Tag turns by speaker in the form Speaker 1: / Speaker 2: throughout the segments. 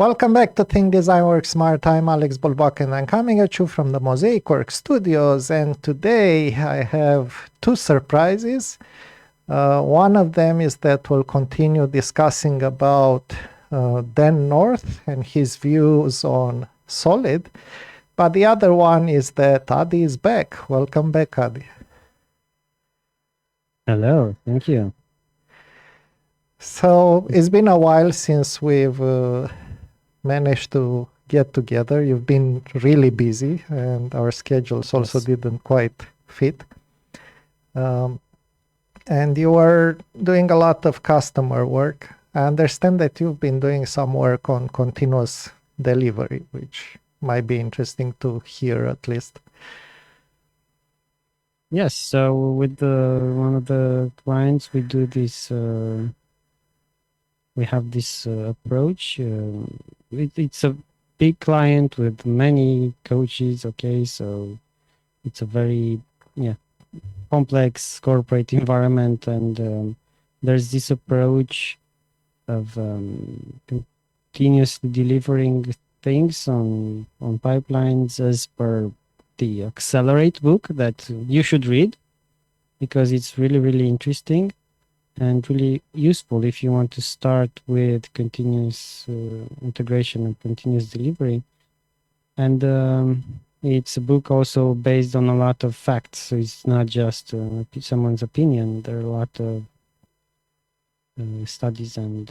Speaker 1: Welcome back to Think Design Work Smart. I'm Alex Bolbak and I'm coming at you from the Mosaic Work Studios. And today I have two surprises. One of them is that we'll continue discussing about Dan North and his views on SOLID. But the other one is that Adi is back. Welcome back, Adi.
Speaker 2: Hello, thank you.
Speaker 1: So it's been a while since we've managed to get together. You've been really busy and our schedules also didn't quite fit. And you are doing a lot of customer work. I understand that you've been doing some work on continuous delivery, which might be interesting to hear at least.
Speaker 2: Yes, so with one of the clients, we do this. We have this approach. It's a big client with many coaches. Okay, so it's a very complex corporate environment, and there's this approach of continuously delivering things on pipelines as per the Accelerate book that you should read, because it's really interesting and really useful if you want to start with continuous integration and continuous delivery. And it's a book also based on a lot of facts, so it's not just someone's opinion. There are a lot of studies, and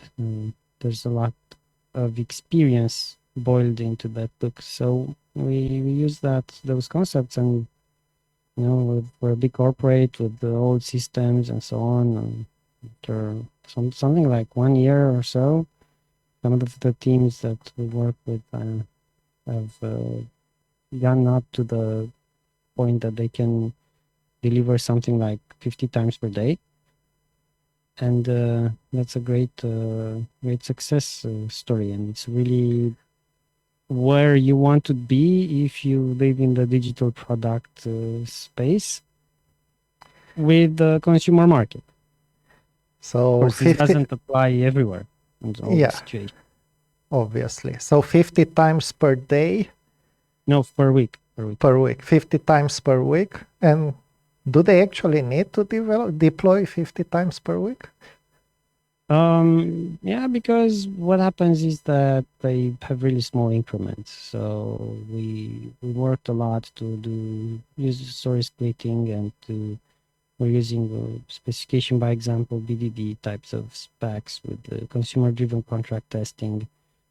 Speaker 2: there's a lot of experience boiled into that book. So we use those concepts, and for a big corporate with the old systems and so on, after something like 1 year or so, some of the teams that we work with have gone up to the point that they can deliver something like 50 times per day. And that's a great success story, and it's really where you want to be if you live in the digital product space with the consumer market.
Speaker 1: So
Speaker 2: of course,
Speaker 1: 50...
Speaker 2: it doesn't apply everywhere in all the situations.
Speaker 1: Obviously. So 50 times per day?
Speaker 2: No, per week.
Speaker 1: Per week. 50 times per week. And do they actually need to deploy 50 times per week?
Speaker 2: Yeah, because what happens is that they have really small increments. So we worked a lot to do user story splitting, and we're using specification by example, BDD types of specs with the consumer-driven contract testing.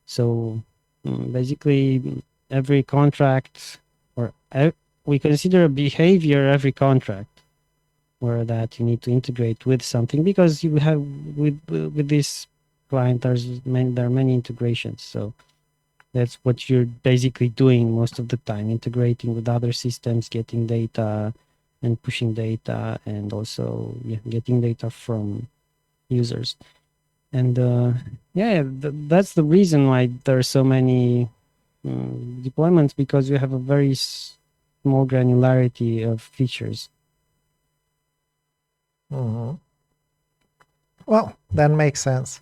Speaker 2: So basically, every contract, or we consider a behavior every contract, where that you need to integrate with something, because you have with this client there are many integrations. So that's what you're basically doing most of the time, integrating with other systems, getting data and pushing data, and also getting data from users. And that's the reason why there are so many deployments, because you have a very small granularity of features.
Speaker 1: Mm-hmm. Well, that makes sense.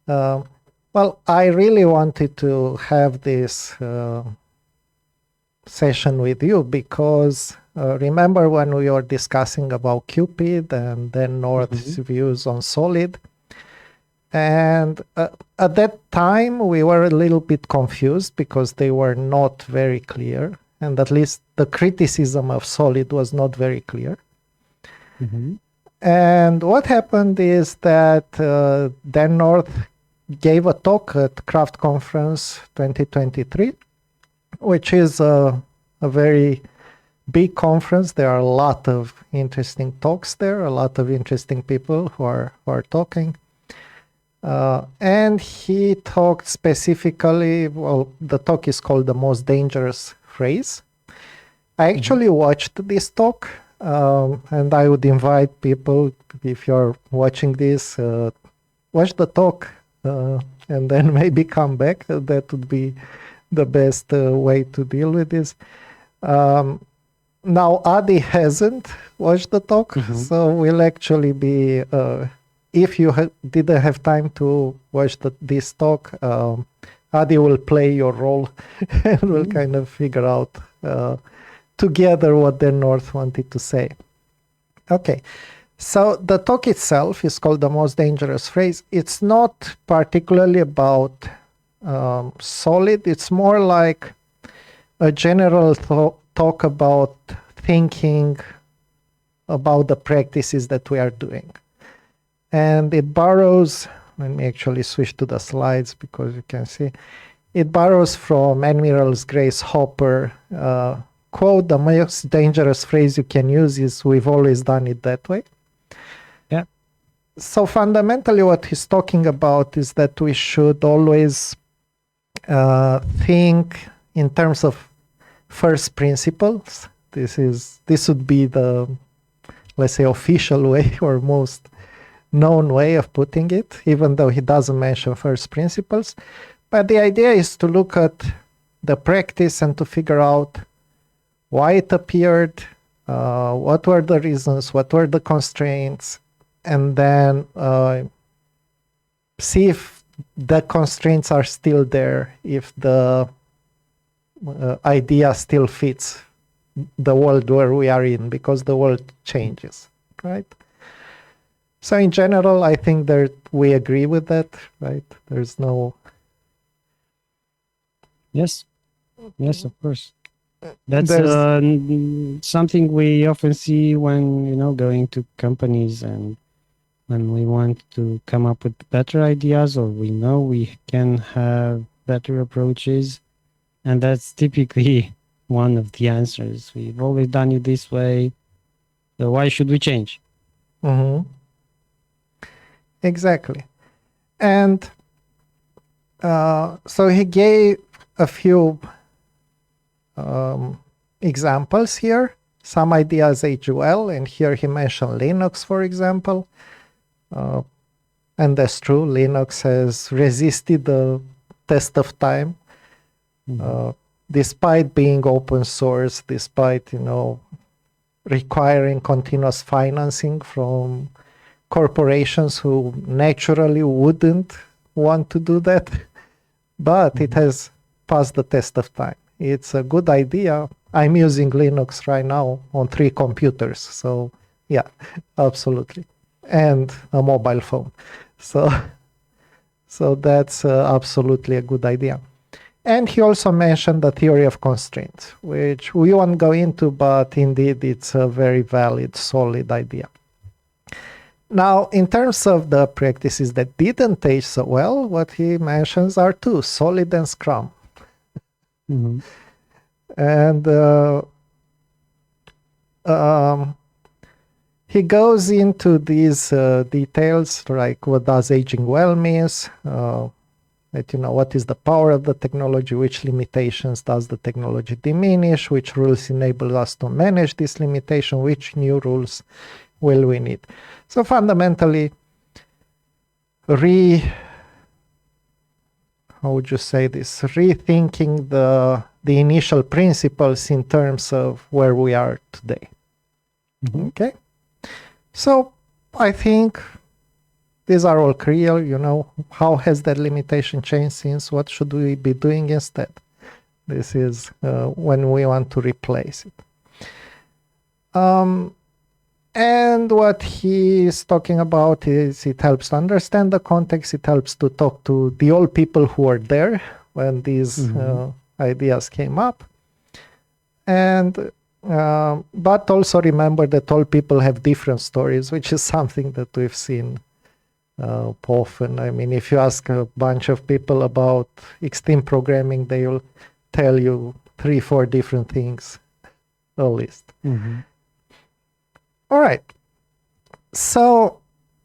Speaker 1: Well, I really wanted to have this session with you because remember when we were discussing about Cupid and then North's views on SOLID? And at that time, we were a little bit confused because they were not very clear. And at least the criticism of SOLID was not very clear. And what happened is that Dan North gave a talk at Craft Conference 2023, which is a very big conference. There are a lot of interesting talks there, a lot of interesting people who are talking. And he talked specifically, well, the talk is called The Most Dangerous Phrase. I actually watched this talk. And I would invite people, if you're watching this, watch the talk and then maybe come back. That would be the best way to deal with this. Now, Adi hasn't watched the talk, so we'll actually be if you didn't have time to watch this talk, Adi will play your role and we'll kind of figure out together what the North wanted to say. Okay, so the talk itself is called The Most Dangerous Phrase. It's not particularly about SOLID. It's more like a general talk about thinking about the practices that we are doing. And it borrows, let me actually switch to the slides because you can see, it borrows from Admiral Grace Hopper quote, the most dangerous phrase you can use is "we've always done it that way."
Speaker 2: Yeah.
Speaker 1: So fundamentally what he's talking about is that we should always think in terms of first principles. This would be the, let's say, official way or most known way of putting it, even though he doesn't mention first principles. But the idea is to look at the practice and to figure out why it appeared, what were the reasons, what were the constraints, and then see if the constraints are still there, if the idea still fits the world where we are in, because the world changes, right? So in general, I think that we agree with that, right? There's no...
Speaker 2: Yes, of course. That's something we often see when, going to companies and when we want to come up with better ideas, or we know we can have better approaches. And that's typically one of the answers. We've always done it this way, so why should we change?
Speaker 1: Mm-hmm. Exactly. And so he gave a few examples here. Some ideas age well, and here he mentioned Linux, for example. And that's true. Linux has resisted the test of time, despite being open source, despite, requiring continuous financing from corporations who naturally wouldn't want to do that. But it has passed the test of time. It's a good idea. I'm using Linux right now on 3 computers. So yeah, absolutely. And a mobile phone. So that's absolutely a good idea. And he also mentioned the theory of constraints, which we won't go into, but indeed it's a very valid, solid idea. Now, in terms of the practices that didn't age so well, what he mentions are 2, SOLID and Scrum.
Speaker 2: Mm-hmm.
Speaker 1: And he goes into these details, like what does aging well means, what is the power of the technology, which limitations does the technology diminish, which rules enable us to manage this limitation, which new rules will we need. So fundamentally, rethinking the initial principles in terms of where we are today. Mm-hmm. Okay? So I think these are all clear, how has that limitation changed since, what should we be doing instead? This is when we want to replace it. And what he is talking about is it helps to understand the context, it helps to talk to the old people who were there when these ideas came up. And but also remember that all people have different stories, which is something that we've seen often. I mean, if you ask a bunch of people about extreme programming, they will tell you 3-4 different things, at least.
Speaker 2: Mm-hmm.
Speaker 1: All right. So,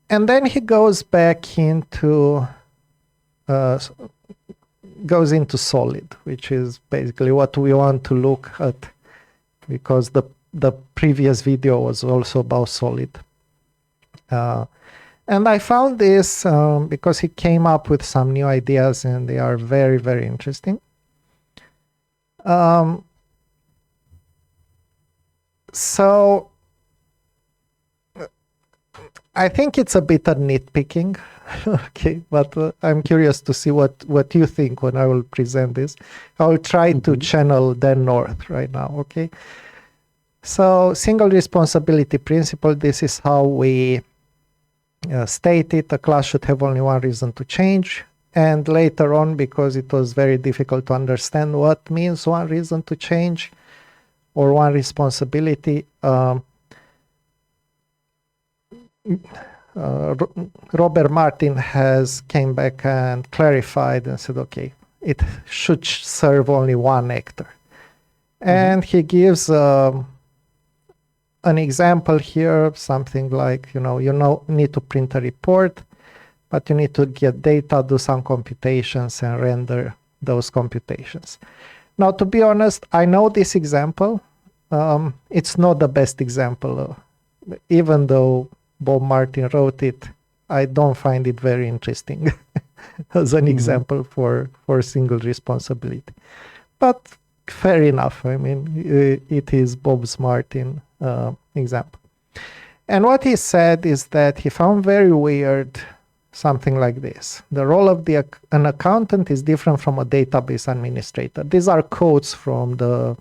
Speaker 1: and then he goes back into SOLID, which is basically what we want to look at, because the previous video was also about SOLID. And I found this because he came up with some new ideas, and they are very, very interesting. So I think it's a bit of nitpicking, okay, but I'm curious to see what you think when I will present this. I will try to channel Dan North right now, okay? So single responsibility principle, this is how we state it. A class should have only one reason to change. And later on, because it was very difficult to understand what means one reason to change or one responsibility, Robert Martin has came back and clarified and said, okay, it should serve only one actor. And he gives an example here, something like, you need to print a report, but you need to get data, do some computations, and render those computations. Now, to be honest, I know this example. It's not the best example. Even though Bob Martin wrote it, I don't find it very interesting as an example for single responsibility. But fair enough. I mean, it is Bob's Martin example. And what he said is that he found very weird something like this. The role of an accountant is different from a database administrator. These are quotes from the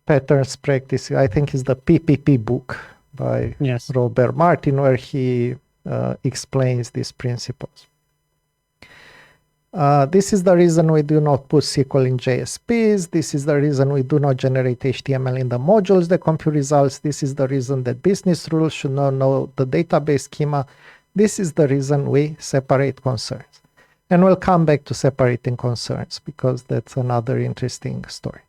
Speaker 1: Patterns Practice, I think is the PPP book by Robert Martin, where he explains these principles. This is the reason we do not put SQL in JSPs. This is the reason we do not generate HTML in the modules that compute results. This is the reason that business rules should not know the database schema. This is the reason we separate concerns. And we'll come back to separating concerns because that's another interesting story.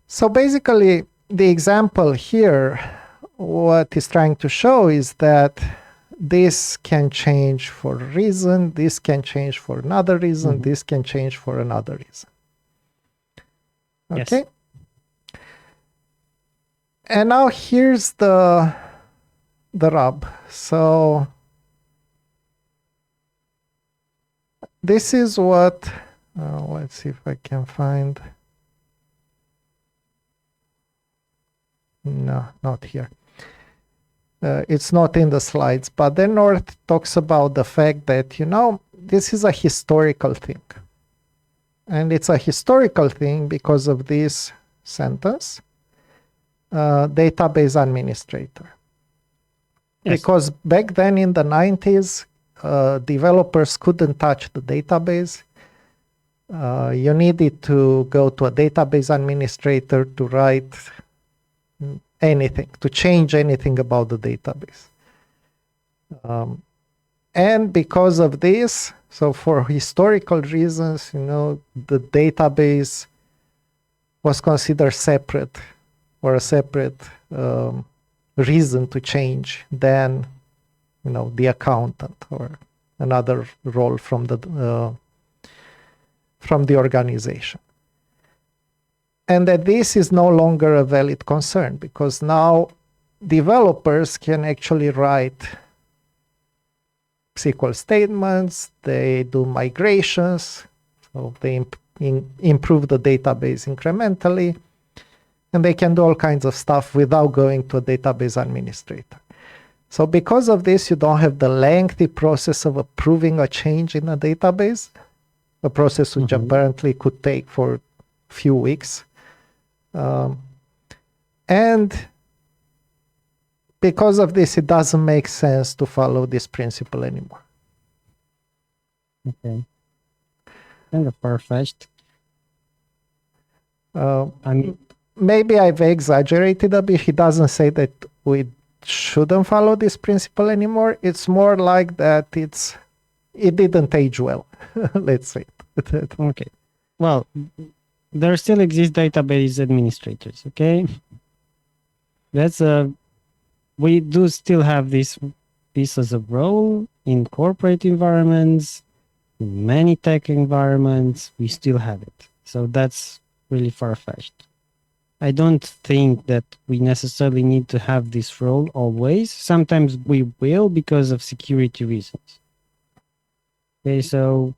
Speaker 1: So basically, the example here, what he's trying to show is that this can change for a reason, this can change for another reason, this can change for another reason. Okay? Yes. And now here's the rub. So this is what, let's see if I can find. No, not here. It's not in the slides, but then North talks about the fact that, this is a historical thing. And it's a historical thing because of this sentence, database administrator. Yes. Because back then in the 90s, developers couldn't touch the database. You needed to go to a database administrator to write anything, to change anything about the database. And because of this, so for historical reasons, the database was considered separate or a separate reason to change than, the accountant or another role from the organization. And that this is no longer a valid concern because now developers can actually write SQL statements, they do migrations, so they improve the database incrementally, and they can do all kinds of stuff without going to a database administrator. So because of this, you don't have the lengthy process of approving a change in a database, a process which apparently could take for a few weeks. And because of this, it doesn't make sense to follow this principle anymore.
Speaker 2: Okay. Kind of far-fetched.
Speaker 1: Maybe I've exaggerated a bit. He doesn't say that we shouldn't follow this principle anymore. It's more like that it didn't age well. Let's say.
Speaker 2: Okay. Well, there still exist database administrators, okay? We do still have this as a role in corporate environments, in many tech environments, we still have it. So that's really far-fetched. I don't think that we necessarily need to have this role always. Sometimes we will because of security reasons. Okay, so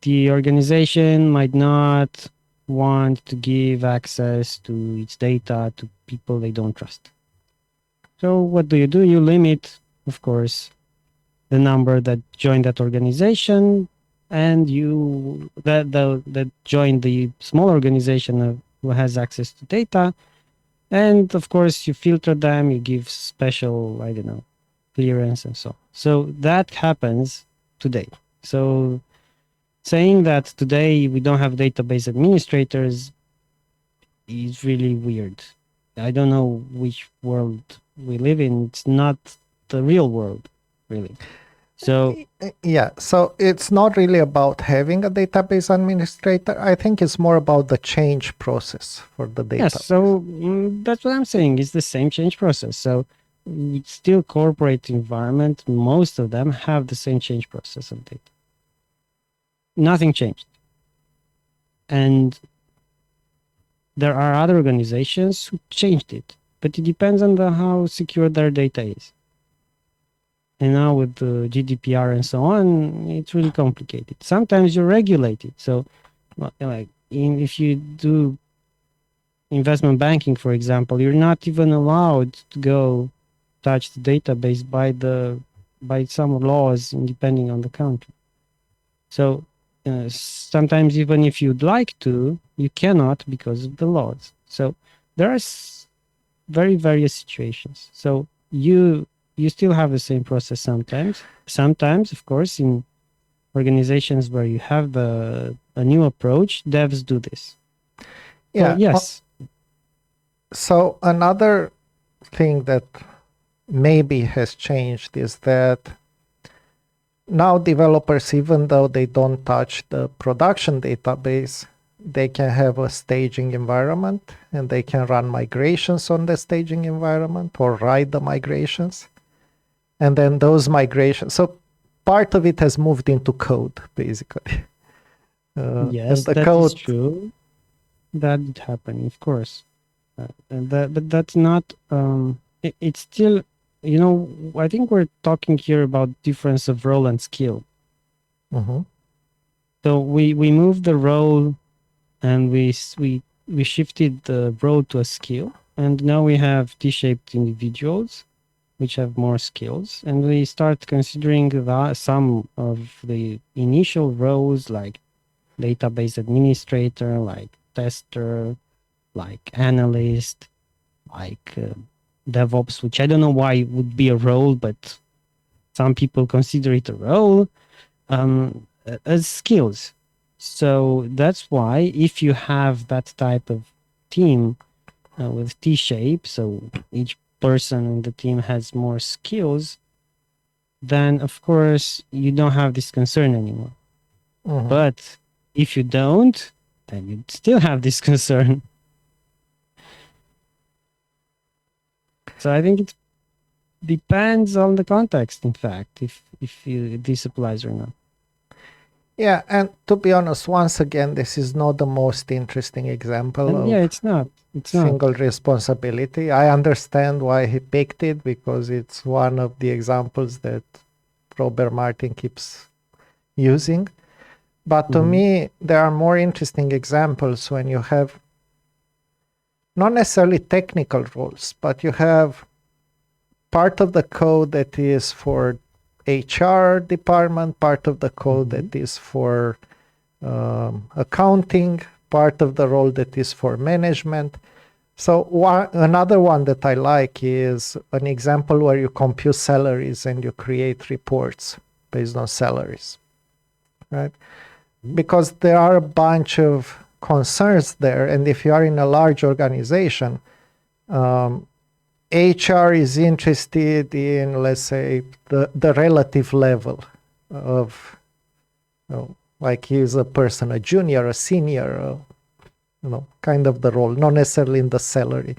Speaker 2: the organization might not want to give access to its data to people they don't trust. So what do? You limit, of course, the number that join that organization, and you that join the small organization who has access to data, and of course you filter them, you give special, I don't know, clearance and so on. So that happens today. So saying that today we don't have database administrators is really weird. I don't know which world we live in. It's not the real world, really. So
Speaker 1: Yeah, so it's not really about having a database administrator. I think it's more about the change process for the
Speaker 2: yes,
Speaker 1: database.
Speaker 2: so that's what I'm saying. It's the same change process. So it's still corporate environment. Most of them have the same change process of data. Nothing changed. And there are other organizations who changed it, but it depends on how secure their data is. And now with the GDPR and so on, it's really complicated. Sometimes you're regulated. So, like if you do investment banking, for example, you're not even allowed to go touch the database by some laws, depending on the country. So sometimes even if you'd like to, you cannot because of the laws. So there are very various situations. So you still have the same process sometimes. Sometimes, of course, in organizations where you have a new approach, devs do this.
Speaker 1: Yeah.
Speaker 2: So yes.
Speaker 1: So another thing that maybe has changed is that now developers, even though they don't touch the production database, they can have a staging environment and they can run migrations on the staging environment or write the migrations. And then those migrations, so part of it has moved into code, basically.
Speaker 2: Yes,
Speaker 1: and the
Speaker 2: that
Speaker 1: code
Speaker 2: is true. That did happen, of course. But that's not, it's still, I think we're talking here about difference of role and skill.
Speaker 1: Mhm.
Speaker 2: So we moved the role and we shifted the role to a skill, and now we have T-shaped individuals which have more skills, and we start considering some of the initial roles like database administrator, like tester, like analyst, like DevOps, which I don't know why it would be a role, but some people consider it a role, as skills. So that's why if you have that type of team with T-shape, so each person in the team has more skills, then of course you don't have this concern anymore.
Speaker 1: Mhm.
Speaker 2: But if you don't, then you still have this concern. So I think it depends on the context, in fact, if this applies or not.
Speaker 1: Yeah, and to be honest, once again, this is not the most interesting example
Speaker 2: And yeah,
Speaker 1: of
Speaker 2: it's not. It's not.
Speaker 1: single responsibility. I understand why he picked it because it's one of the examples that Robert Martin keeps using. But to me, there are more interesting examples when you have not necessarily technical roles, but you have part of the code that is for HR department, part of the code that is for accounting, part of the role that is for management. So another one that I like is an example where you compute salaries and you create reports based on salaries, right? Because there are a bunch of concerns there, and if you are in a large organization, HR is interested in, let's say, the relative level of, like, is a person a junior, a senior, kind of the role, not necessarily in the salary.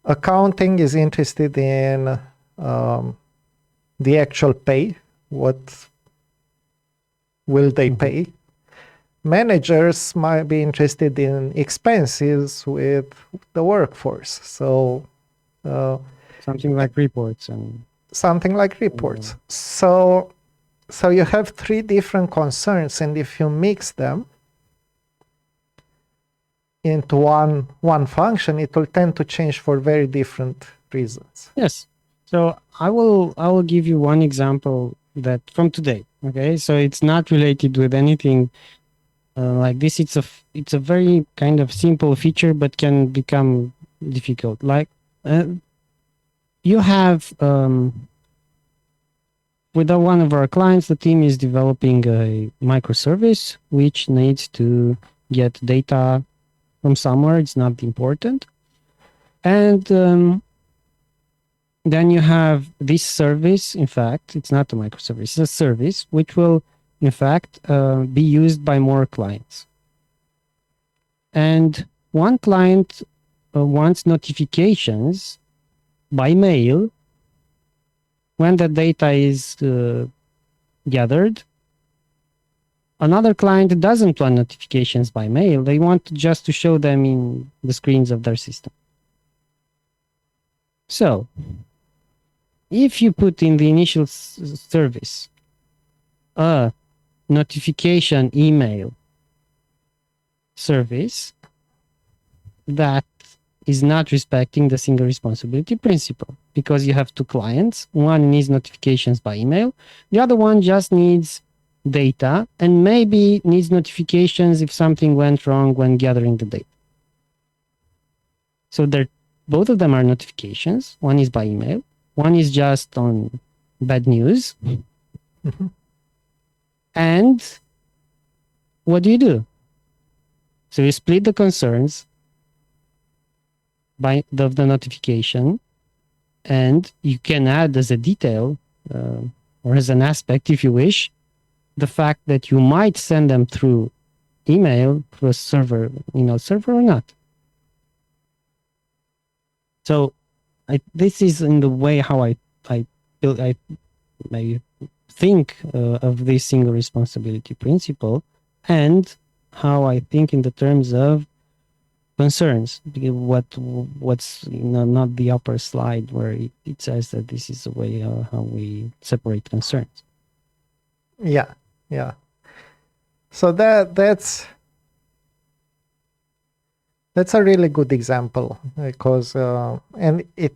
Speaker 1: Accounting is interested in the actual pay, what will they pay. Managers might be interested in expenses with the workforce. So
Speaker 2: something like reports and
Speaker 1: something like reports. So you have three different concerns, and if you mix them into one function, it will tend to change for very different reasons.
Speaker 2: Yes. So I will give you one example that from today. Okay, so it's not related with anything like this. It's a very kind of simple feature, but can become difficult. Like you have with one of our clients, the team is developing a microservice which needs to get data from somewhere. It's not important, and then you have this service. In fact, it's not a microservice, it's a service which will, in fact, be used by more clients. And one client wants notifications by mail when the data is gathered. Another client doesn't want notifications by mail. They want just to show them in the screens of their system. So if you put in the initial service a notification email service that is not respecting the single responsibility principle, because you have two clients. One needs notifications by email. The other one just needs data and maybe needs notifications if something went wrong when gathering the data. So both of them are notifications. One is by email. One is just on bad news.
Speaker 1: Mhm.
Speaker 2: And what do? So you split the concerns by the notification, and you can add as a detail or as an aspect, if you wish, the fact that you might send them through email, through a server, email server or not. So this is in the way how I maybe think of this single responsibility principle, and how I think in the terms of concerns. What's not the upper slide where it says that this is the way how we separate concerns.
Speaker 1: Yeah. So that's a really good example, because and it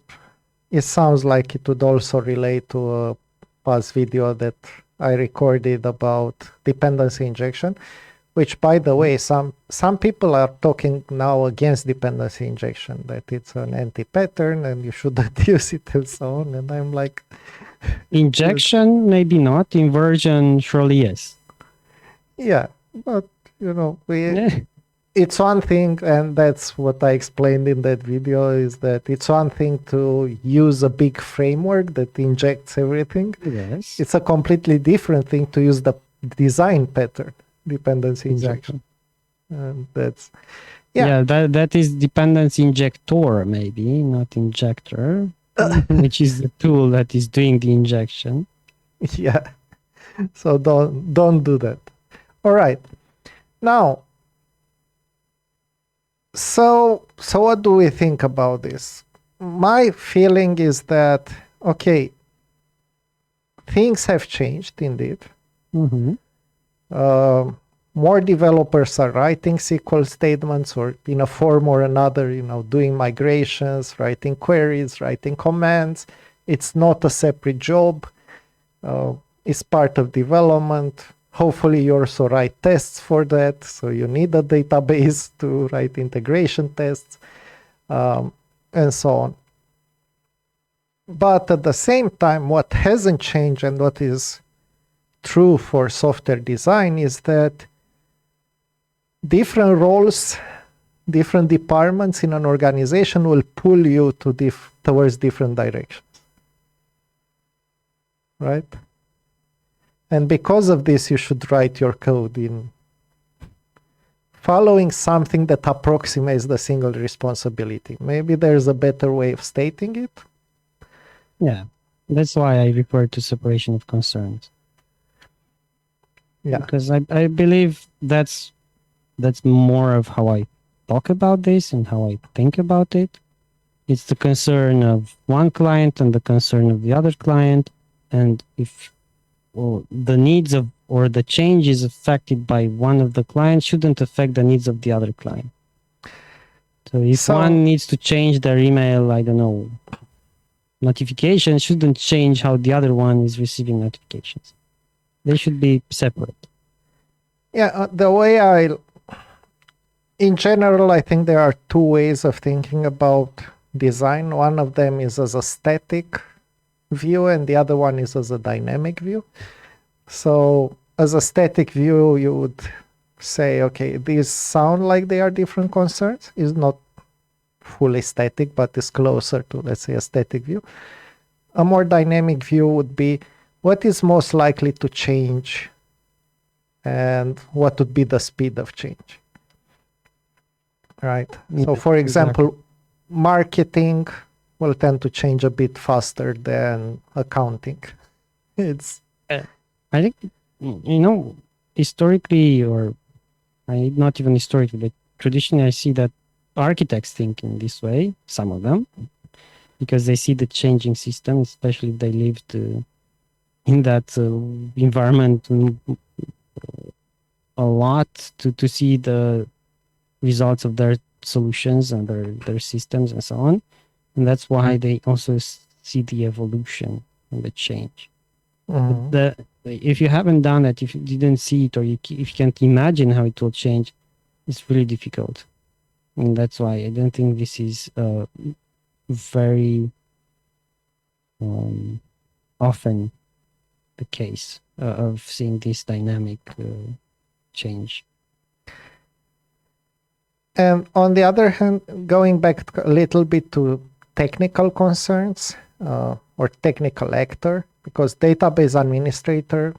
Speaker 1: sounds like it would also relate to a past video that I recorded about dependency injection, which, by the way, some people are talking now against dependency injection, that it's an anti-pattern and you shouldn't use it and so on. And I'm like,
Speaker 2: injection maybe not, inversion surely yes.
Speaker 1: Yeah, but it's one thing, and that's what I explained in that video, is that it's one thing to use a big framework that injects everything.
Speaker 2: Yes.
Speaker 1: It's a completely different thing to use the design pattern, dependency injection. And that's,
Speaker 2: that is dependency injector, maybe, not injector, which is the tool that is doing the injection.
Speaker 1: Yeah. So don't do that. All right. Now, so what do we think about this? My feeling is that, okay, things have changed indeed.
Speaker 2: Mm-hmm.
Speaker 1: More developers are writing SQL statements, or in a form or another, doing migrations, writing queries, writing commands. It's not a separate job. It's part of development. Hopefully you also write tests for that, so you need a database to write integration tests, and so on. But at the same time, what hasn't changed, and what is true for software design, is that different roles, different departments in an organization will pull you towards different directions. Right? And because of this, you should write your code in following something that approximates the single responsibility. Maybe there's a better way of stating it.
Speaker 2: Yeah, that's why I refer to separation of concerns.
Speaker 1: Yeah.
Speaker 2: Because I believe that's more of how I talk about this and how I think about it. It's the concern of one client and the concern of the other client. And if the needs of or the change is affected by one of the clients, shouldn't affect the needs of the other client. So if one needs to change their email, I don't know, notification shouldn't change how the other one is receiving notifications. They should be separate.
Speaker 1: Yeah, in general, I think there are two ways of thinking about design. One of them is as a static view, and the other one is as a dynamic view. So, as a static view, you would say, okay, these sound like they are different concerns. It's not fully static, but it's closer to, let's say, a static view. A more dynamic view would be what is most likely to change and what would be the speed of change. Right.
Speaker 2: Yeah,
Speaker 1: So, for example,
Speaker 2: exactly.
Speaker 1: marketing will tend to change a bit faster than accounting. It's
Speaker 2: I think, historically, or not even historically, but traditionally, I see that architects think in this way, some of them, because they see the changing system, especially if they lived in that environment a lot to see the results of their solutions and their systems and so on. And that's why they also see the evolution and the change.
Speaker 1: Mhm.
Speaker 2: But if you haven't done that, if you didn't see it, or if you can't imagine how it will change, it's really difficult. And that's why I don't think this is very often the case of seeing this dynamic change.
Speaker 1: And on the other hand, going back a little bit to technical concerns or technical actor, because database administrator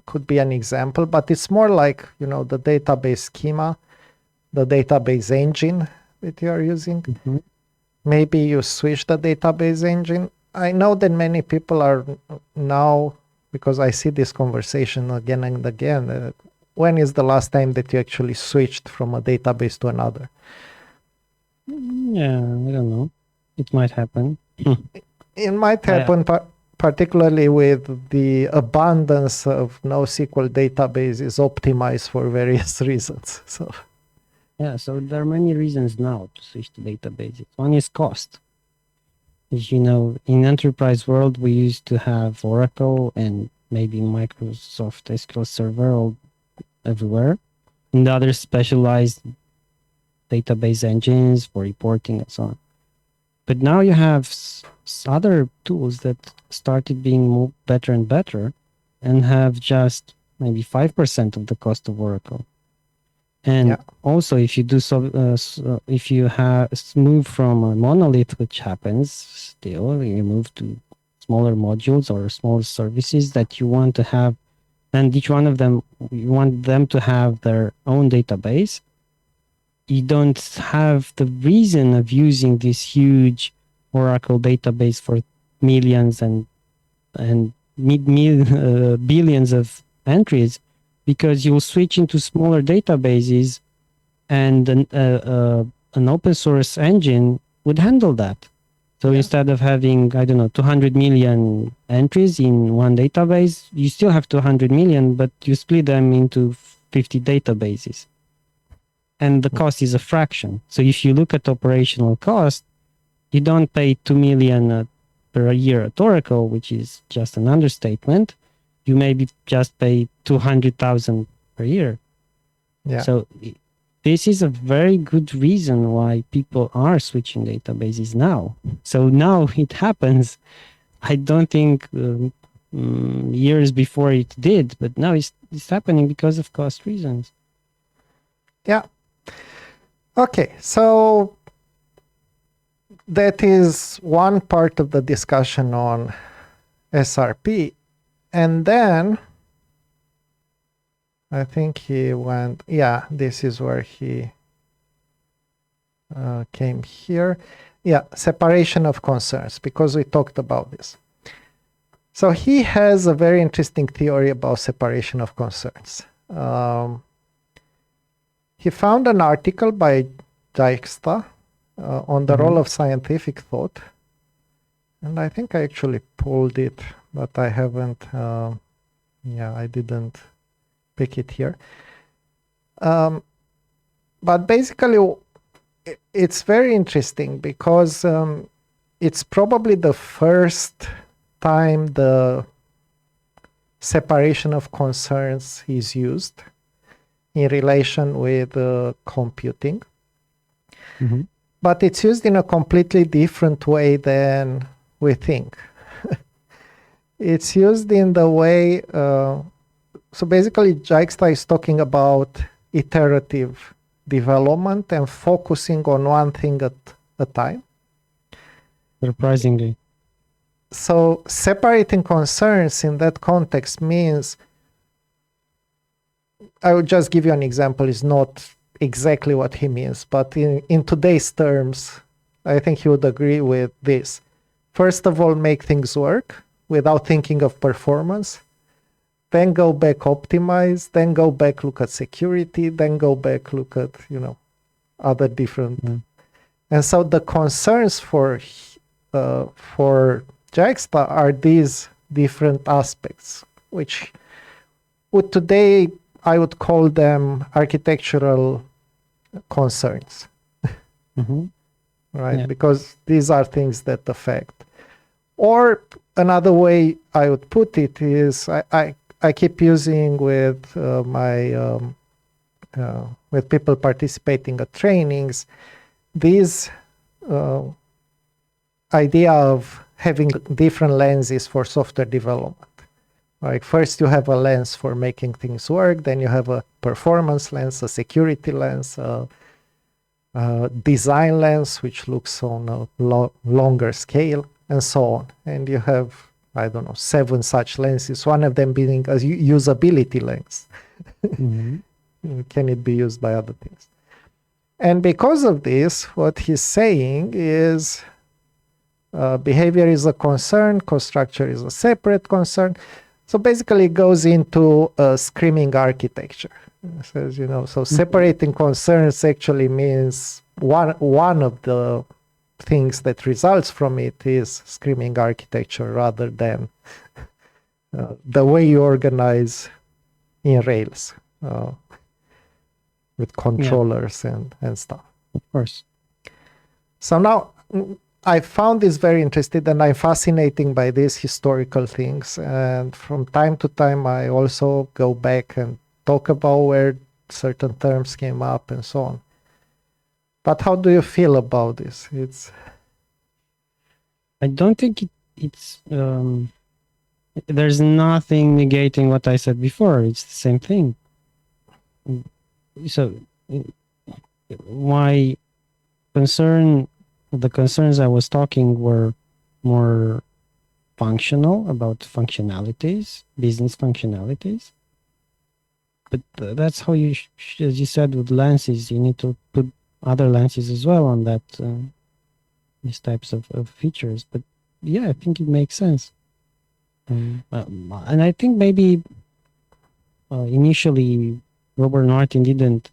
Speaker 1: could be an example, but it's more like, the database schema, the database engine that you are using.
Speaker 2: Mm-hmm.
Speaker 1: Maybe you switch the database engine. I know that many people are now, because I see this conversation again and again, when is the last time that you actually switched from a database to another?
Speaker 2: Yeah, I don't know. It might happen.
Speaker 1: It might happen, particularly with the abundance of NoSQL databases optimized for various reasons. So
Speaker 2: so there are many reasons now to switch to databases. One is cost. As you know, in enterprise world, we used to have Oracle and maybe Microsoft SQL Server all everywhere, and other specialized database engines for reporting and so on. But now you have other tools that started being better and better and have just maybe 5% of the cost of Oracle. And also, if you do if you move from a monolith, which happens still, you move to smaller modules or smaller services that you want to have, and each one of them, you want them to have their own database. You don't have the reason of using this huge Oracle database for millions and billions of entries, because you'll switch into smaller databases, and an open source engine would handle that. So instead of having, 200 million entries in one database, you still have 200 million, but you split them into 50 databases. And the cost is a fraction. So if you look at operational cost, you don't pay 2 million per year at Oracle, which is just an understatement. You maybe just pay 200,000 per year.
Speaker 1: Yeah.
Speaker 2: So this is a very good reason why people are switching databases now. So now it happens. I don't think years before it did, but now it's happening because of cost reasons.
Speaker 1: Yeah. Okay, so that is one part of the discussion on SRP. And then I think he went, this is where he came here. Yeah, separation of concerns, because we talked about this. So he has a very interesting theory about separation of concerns. He found an article by Dijkstra on the role of scientific thought. And I think I actually pulled it, but I haven't, I didn't pick it here. But basically, it's very interesting because it's probably the first time the separation of concerns is used in relation with computing.
Speaker 2: Mm-hmm.
Speaker 1: But it's used in a completely different way than we think. It's used in the way, so basically Dijkstra is talking about iterative development and focusing on one thing at a time.
Speaker 2: Surprisingly.
Speaker 1: So separating concerns in that context means, I would just give you an example, is not exactly what he means, but in today's terms, I think he would agree with this. First of all, make things work without thinking of performance. Then go back, optimize. Then go back, look at security. Then go back, look at, other different.
Speaker 2: Mm.
Speaker 1: And so the concerns for Dijkstra are these different aspects, which would today I would call them architectural concerns,
Speaker 2: Mm-hmm.
Speaker 1: right?
Speaker 2: Yeah.
Speaker 1: Because these are things that affect. Or another way I would put it is I keep using with with people participating at trainings this idea of having different lenses for software development. Like first you have a lens for making things work, then you have a performance lens, a security lens, a design lens, which looks on a longer scale, and so on. And you have, I don't know, 7 such lenses, one of them being a usability lens.
Speaker 2: Mm-hmm.
Speaker 1: Can it be used by other things? And because of this, what he's saying is behavior is a concern, code structure is a separate concern. So basically it goes into a screaming architecture. It says, so separating concerns actually means one of the things that results from it is screaming architecture rather than the way you organize in Rails with controllers and stuff.
Speaker 2: Of course.
Speaker 1: So now I found this very interesting and I'm fascinated by these historical things. And from time to time, I also go back and talk about where certain terms came up and so on. But how do you feel about this?
Speaker 2: I don't think it's there's nothing negating what I said before. It's the same thing. So my the concerns I was talking were more functional, about functionalities, business functionalities. But that's how you, as you said, with lenses, you need to put other lenses as well on that, these types of features. But yeah, I think it makes sense. And I think maybe initially Robert Martin didn't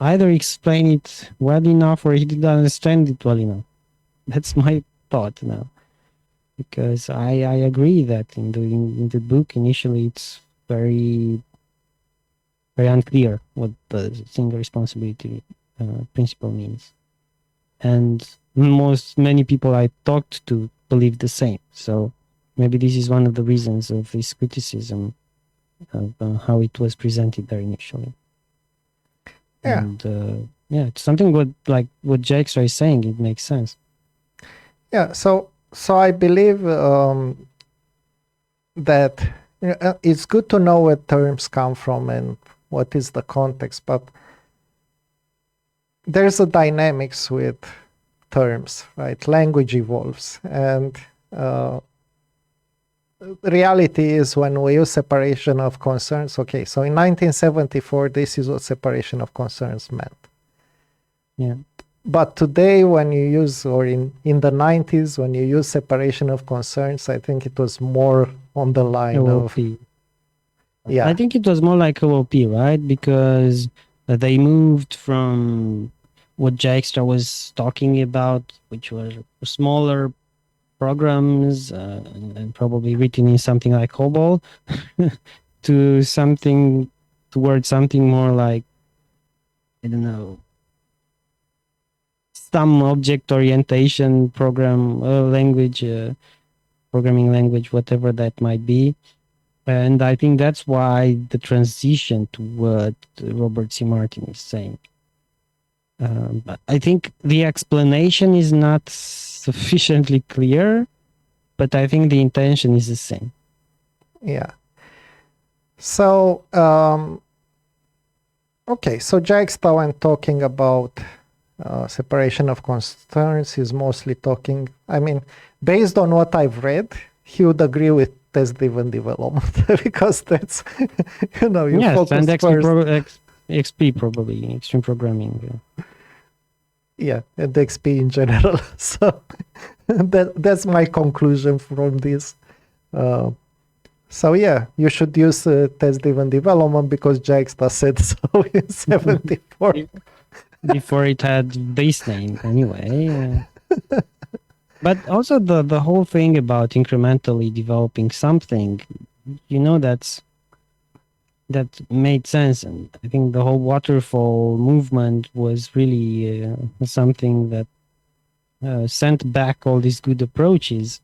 Speaker 2: either explain it well enough or he didn't understand it well enough. That's my thought now. Because I agree that in the book initially it's very unclear what the single responsibility principle means, and many people I talked to believe the same. So maybe this is one of the reasons of this criticism of how it was presented there initially.
Speaker 1: Yeah.
Speaker 2: And it's something what Dijkstra is saying. It makes sense.
Speaker 1: Yeah. So I believe that it's good to know where terms come from and what is the context, but there's a dynamics with terms, right? Language evolves, and reality is when we use separation of concerns. Okay, so in 1974, this is what separation of concerns meant.
Speaker 2: Yeah.
Speaker 1: But today, when you use, or in the 90s, when you use separation of concerns, I think it was more on the line
Speaker 2: OOP.
Speaker 1: of... Yeah.
Speaker 2: I think it was more like OOP, right? Because they moved from what Dijkstra was talking about, which were smaller programs and probably written in something like COBOL, to towards something more like, I don't know, some object orientation programming language, whatever that might be. And I think that's why the transition to what Robert C. Martin is saying. But I think the explanation is not sufficiently clear, but I think the intention is the same.
Speaker 1: Yeah. So, okay, so Jagstaw, when talking about separation of concerns, is mostly talking, I mean, based on what I've read, he would agree with test-driven development because that's, you know, you
Speaker 2: yes,
Speaker 1: focus
Speaker 2: and
Speaker 1: first.
Speaker 2: XP probably, extreme programming.
Speaker 1: Yeah, and XP in general. So that's my conclusion from this. So yeah, you should use test-driven development because Jagstaw said so in 74.
Speaker 2: Before it had base name anyway. But also the whole thing about incrementally developing something, you know, that made sense. And I think the whole waterfall movement was really something that sent back all these good approaches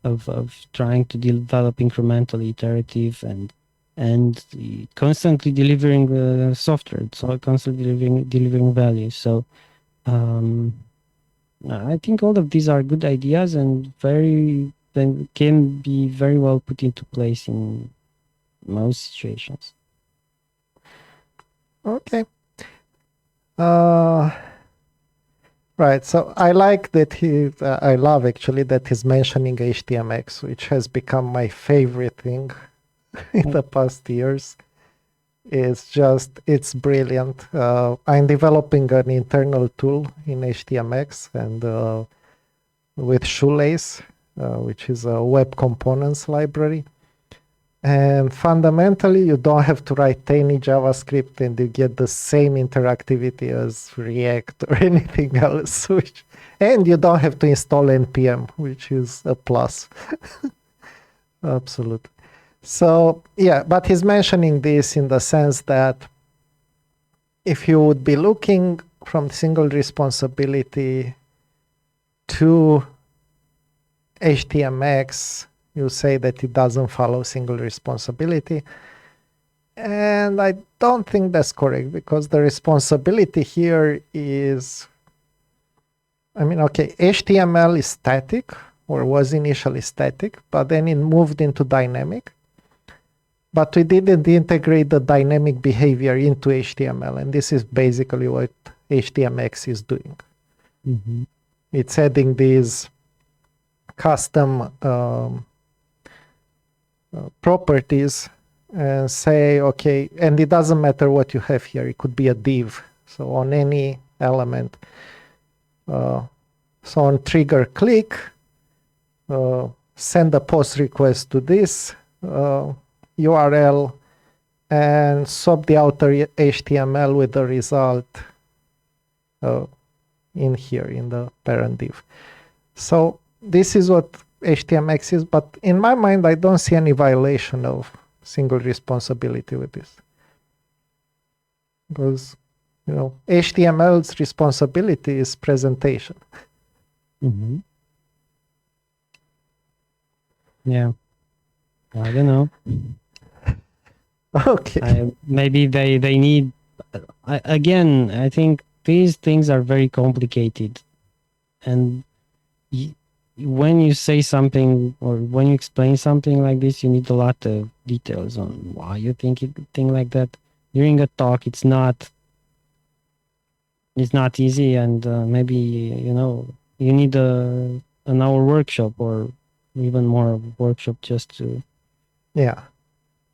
Speaker 2: of trying to develop incrementally iterative and constantly delivering software, so constantly delivering value. So I think all of these are good ideas and then can be very well put into place in most situations.
Speaker 1: Okay. Right. So I like that I love actually that he's mentioning HDMX, which has become my favorite thing in the past years. It's brilliant. I'm developing an internal tool in HDMX and with Shoelace, which is a web components library. And fundamentally, you don't have to write any JavaScript and you get the same interactivity as React or anything else. And you don't have to install NPM, which is a plus. Absolutely. So, yeah, but he's mentioning this in the sense that if you would be looking from single responsibility to HDMX, you say that it doesn't follow single responsibility. And I don't think that's correct because the responsibility here is, I mean, okay, HTML is static or was initially static, but then it moved into dynamic. But we didn't integrate the dynamic behavior into HTML. And this is basically what HDMX is doing.
Speaker 2: Mm-hmm.
Speaker 1: It's adding these custom properties and say, okay, and it doesn't matter what you have here. It could be a div. So on any element. So on trigger click, send a post request to this URL and swap the outer HTML with the result in here in the parent div. So this is what HDMX is, but in my mind, I don't see any violation of single responsibility with this. Because, you know, HTML's responsibility is presentation.
Speaker 2: Mm-hmm. Yeah. I don't know.
Speaker 1: Okay.
Speaker 2: Maybe they need, again, I think these things are very complicated. And when you say something or when you explain something like this, you need a lot of details on why you think like that. During a talk, it's not easy, and maybe, you know, you need an hour workshop or even more workshop just to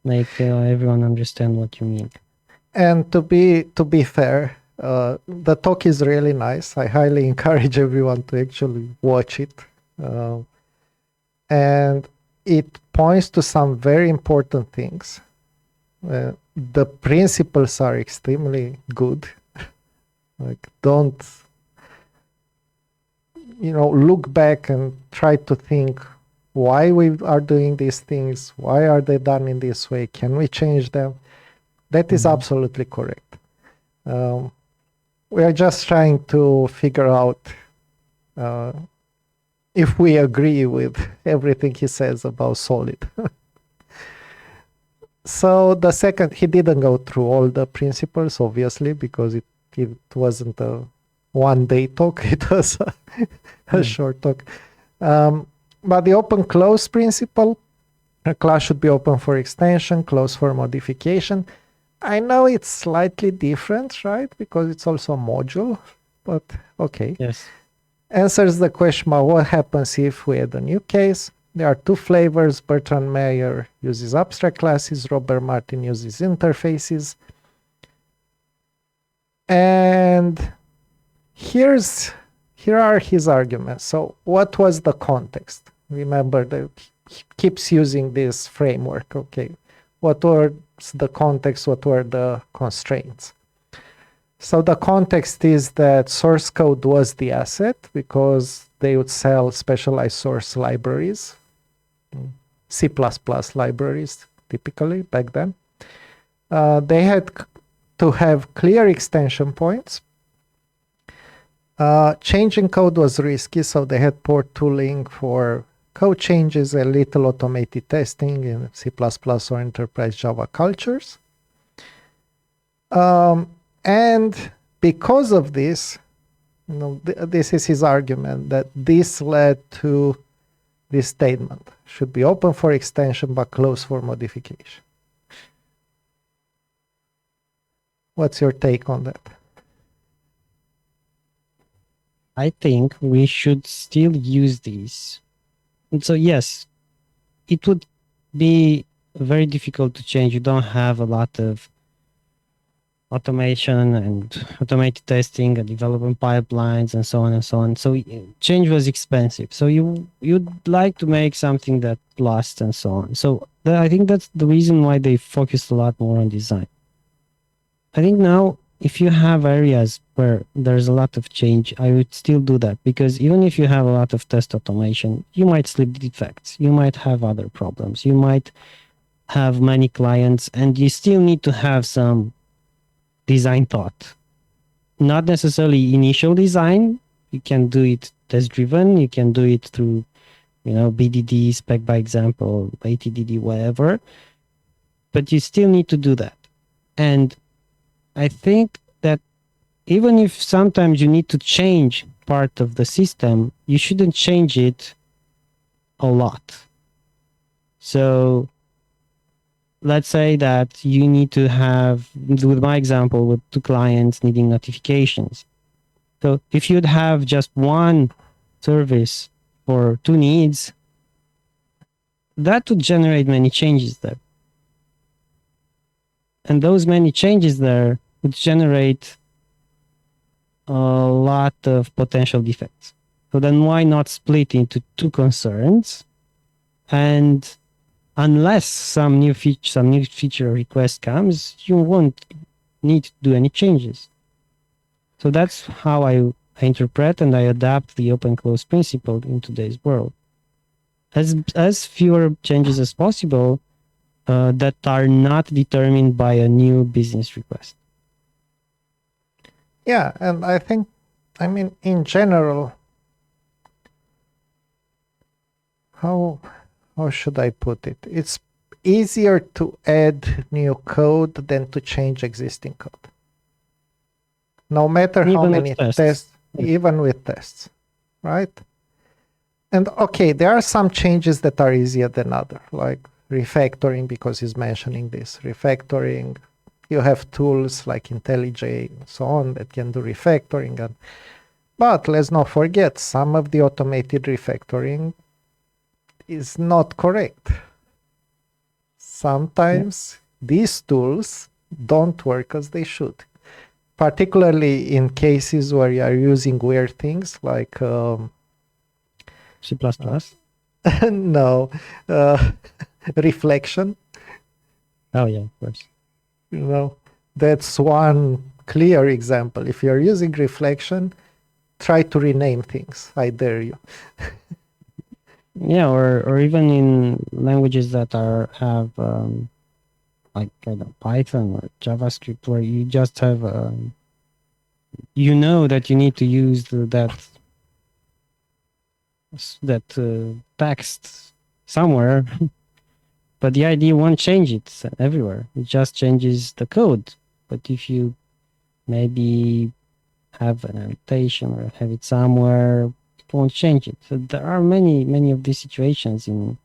Speaker 2: make everyone understand what you mean.
Speaker 1: And to be fair, the talk is really nice. I highly encourage everyone to actually watch it. And it points to some very important things. The principles are extremely good. Like, don't, you know, look back and try to think why we are doing these things. Why are they done in this way? Can we change them? That is absolutely correct. we are just trying to figure out if we agree with everything he says about Solid. So the second, he didn't go through all the principles, obviously, because it wasn't a one-day talk. It was a short talk. But the open-close principle, a class should be open for extension, closed for modification. I know it's slightly different, right? Because it's also a module, but okay.
Speaker 2: Yes.
Speaker 1: Answers the question about what happens if we add a new case. There are two flavors. Bertrand Meyer uses abstract classes. Robert Martin uses interfaces. And here are his arguments. So what was the context? Remember that he keeps using this framework. Okay. What was the context? What were the constraints? So the context is that source code was the asset because they would sell specialized source libraries, C++ libraries, typically back then. They had to have clear extension points. Changing code was risky, so they had poor tooling for code changes and little automated testing in C++ or enterprise Java cultures. And because of this, this is his argument, that this led to this statement: should be open for extension but closed for modification. What's your take on that?
Speaker 2: I think we should still use these. And so yes, it would be very difficult to change. You don't have a lot of automation and automated testing and development pipelines and so on and so on. So change was expensive. So you'd like to make something that lasts and so on. So I think that's the reason why they focused a lot more on design. I think now, if you have areas where there's a lot of change, I would still do that, because even if you have a lot of test automation, you might slip defects, you might have other problems, you might have many clients, and you still need to have some design thought. Not necessarily initial design. You can do it test driven. You can do it through, BDD, spec by example, ATDD, whatever. But you still need to do that. And I think that even if sometimes you need to change part of the system, you shouldn't change it a lot. So let's say that you need to have, with my example, with two clients needing notifications. So if you'd have just one service for two needs, that would generate many changes there. And those many changes there would generate a lot of potential defects. So then why not split into two concerns? And unless some new feature request comes, you won't need to do any changes. So that's how I interpret and I adapt the open-close principle in today's world. As fewer changes as possible that are not determined by a new business request.
Speaker 1: Yeah, and in general, how should I put it? It's easier to add new code than to change existing code. No matter how many tests, even with tests, right? And okay, there are some changes that are easier than others, like refactoring, because he's mentioning this. Refactoring, you have tools like IntelliJ and so on that can do refactoring. But let's not forget, some of the automated refactoring is not correct. Sometimes these tools don't work as they should, particularly in cases where you are using weird things like
Speaker 2: C++.
Speaker 1: No, reflection.
Speaker 2: Oh yeah, of course.
Speaker 1: That's one clear example. If you're using reflection, try to rename things. I dare you.
Speaker 2: Yeah, or even in languages that have like Python or JavaScript, where you just have you know that you need to use that text somewhere, but the IDE won't change it everywhere. It just changes the code. But if you maybe have an annotation or have it somewhere, it won't change it. So there are many of these situations in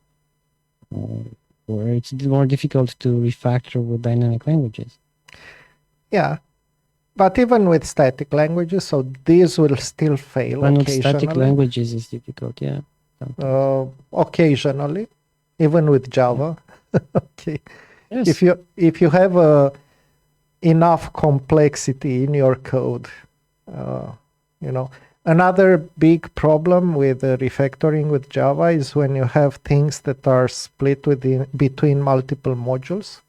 Speaker 2: where it's more difficult to refactor with dynamic languages.
Speaker 1: Yeah. But even with static languages, so these will still fail
Speaker 2: And with
Speaker 1: occasionally.
Speaker 2: static languages is difficult, yeah.
Speaker 1: Occasionally, even with Java. Okay.
Speaker 2: Yes.
Speaker 1: If you have enough complexity in your code, you know, another big problem with refactoring with Java is when you have things that are split between multiple modules.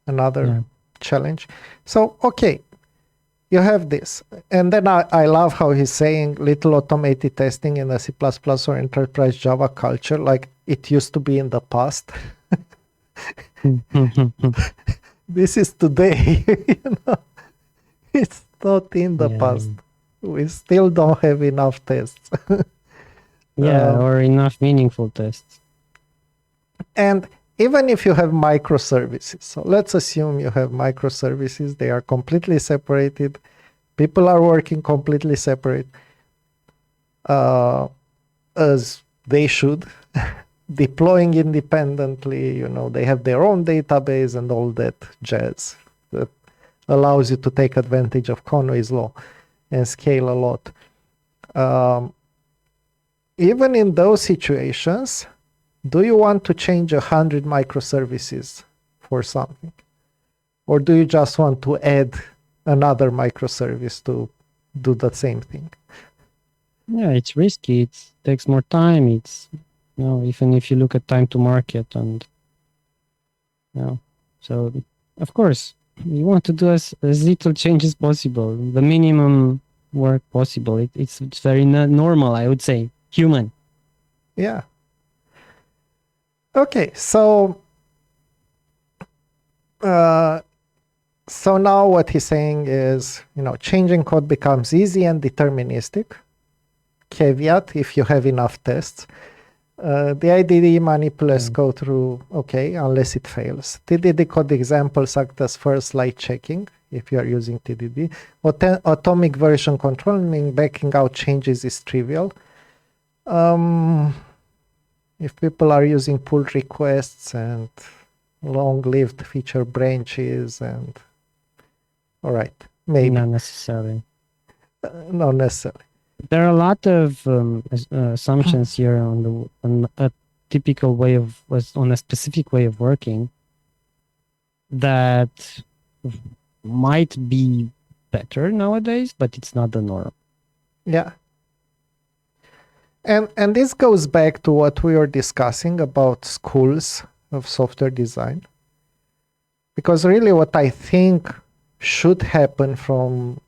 Speaker 1: Another challenge. So, okay, you have this. And then I love how he's saying little automated testing in the C++ or enterprise Java culture, like it used to be in the past. This is today, you know. It's not in the past. We still don't have enough tests.
Speaker 2: Or enough meaningful tests.
Speaker 1: And even if you have microservices, so let's assume you have microservices, they are completely separated, people are working completely separate, as they should, deploying independently, you know, they have their own database and all that jazz that allows you to take advantage of Conway's law and scale a lot. Even in those situations, do you want to change 100 microservices for something? Or do you just want to add another microservice to do the same thing?
Speaker 2: Yeah, it's risky. It takes more time. It's, you know, even if you look at time to market and, you know, so of course you want to do as little change as possible, the minimum work possible. It's very normal, I would say, human.
Speaker 1: Yeah. Okay, so now what he's saying is, you know, changing code becomes easy and deterministic. Caveat, if you have enough tests. The IDE manipulates code through, okay, unless it fails. TDD code examples act as first light checking, if you are using TDD. Atomic version control, meaning backing out changes, is trivial. If people are using pull requests and long-lived feature branches and, all right, maybe.
Speaker 2: Not necessarily.
Speaker 1: Not necessarily.
Speaker 2: There are a lot of assumptions here on a typical way on a specific way of working that might be better nowadays, but it's not the norm.
Speaker 1: Yeah. And this goes back to what we were discussing about schools of software design. Because really what I think should happen from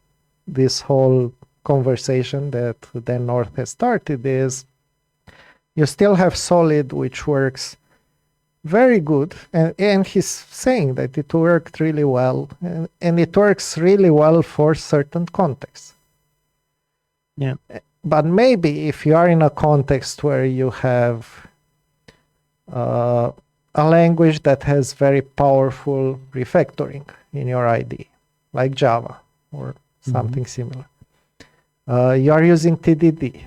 Speaker 1: this whole conversation that Dan North has started is you still have SOLID, which works very good. And he's saying that it worked really well. And it works really well for certain contexts.
Speaker 2: Yeah.
Speaker 1: But maybe if you are in a context where you have a language that has very powerful refactoring in your IDE, like Java or something similar, you are using TDD.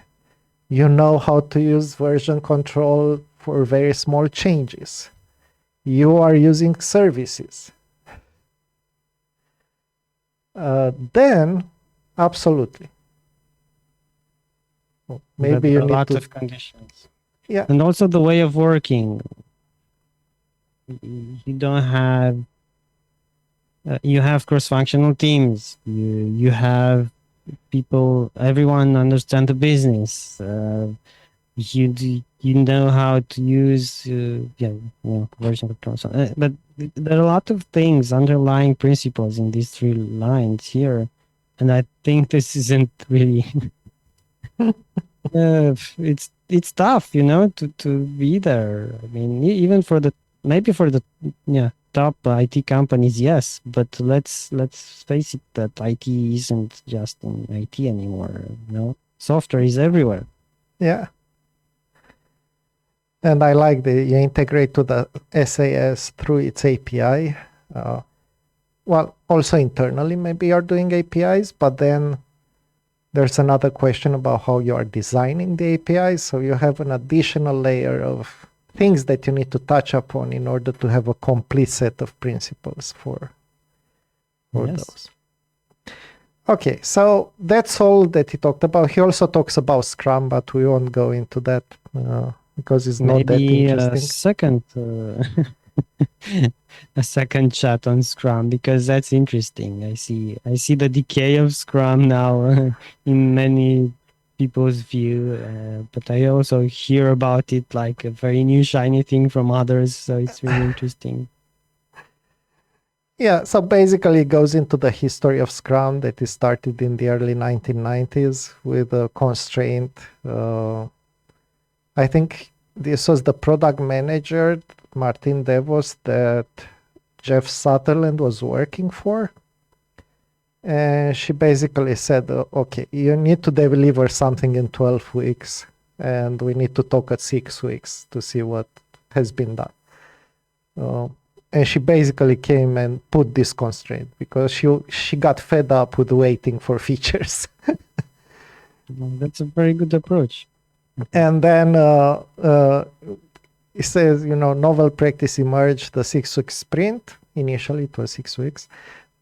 Speaker 1: You know how to use version control for very small changes. You are using services. Then, absolutely. Maybe you need
Speaker 2: a lot
Speaker 1: to...
Speaker 2: of conditions.
Speaker 1: Yeah.
Speaker 2: And also the way of working. You don't have you have cross-functional teams. You have people, everyone understand the business. You know how to use version control. But there are a lot of things, underlying principles in these three lines here, and I think this isn't really. It's tough, you know, to be there. I mean, even for the maybe for the top IT companies, yes, but let's face it that IT isn't just in IT anymore. Software is everywhere.
Speaker 1: Yeah. And I like you integrate to the SAS through its API. Well, also internally, maybe you're doing APIs, but then there's another question about how you are designing the APIs. So you have an additional layer of things that you need to touch upon in order to have a complete set of principles for those. Okay, so that's all that he talked about. He also talks about Scrum, but we won't go into that because it's not that interesting.
Speaker 2: A second chat on Scrum, because that's interesting. I see the decay of Scrum now in many people's view, but I also hear about it like a very new shiny thing from others, so it's really interesting.
Speaker 1: Yeah, so basically it goes into the history of Scrum that is started in the early 1990s with a constraint. I think this was the product manager, Martin DeVos, that Jeff Sutherland was working for. And she basically said, okay, you need to deliver something in 12 weeks, and we need to talk at 6 weeks to see what has been done. And she basically came and put this constraint because she got fed up with waiting for features.
Speaker 2: That's a very good approach.
Speaker 1: And then it says, novel practice emerged, the 6-week sprint. Initially, it was 6 weeks.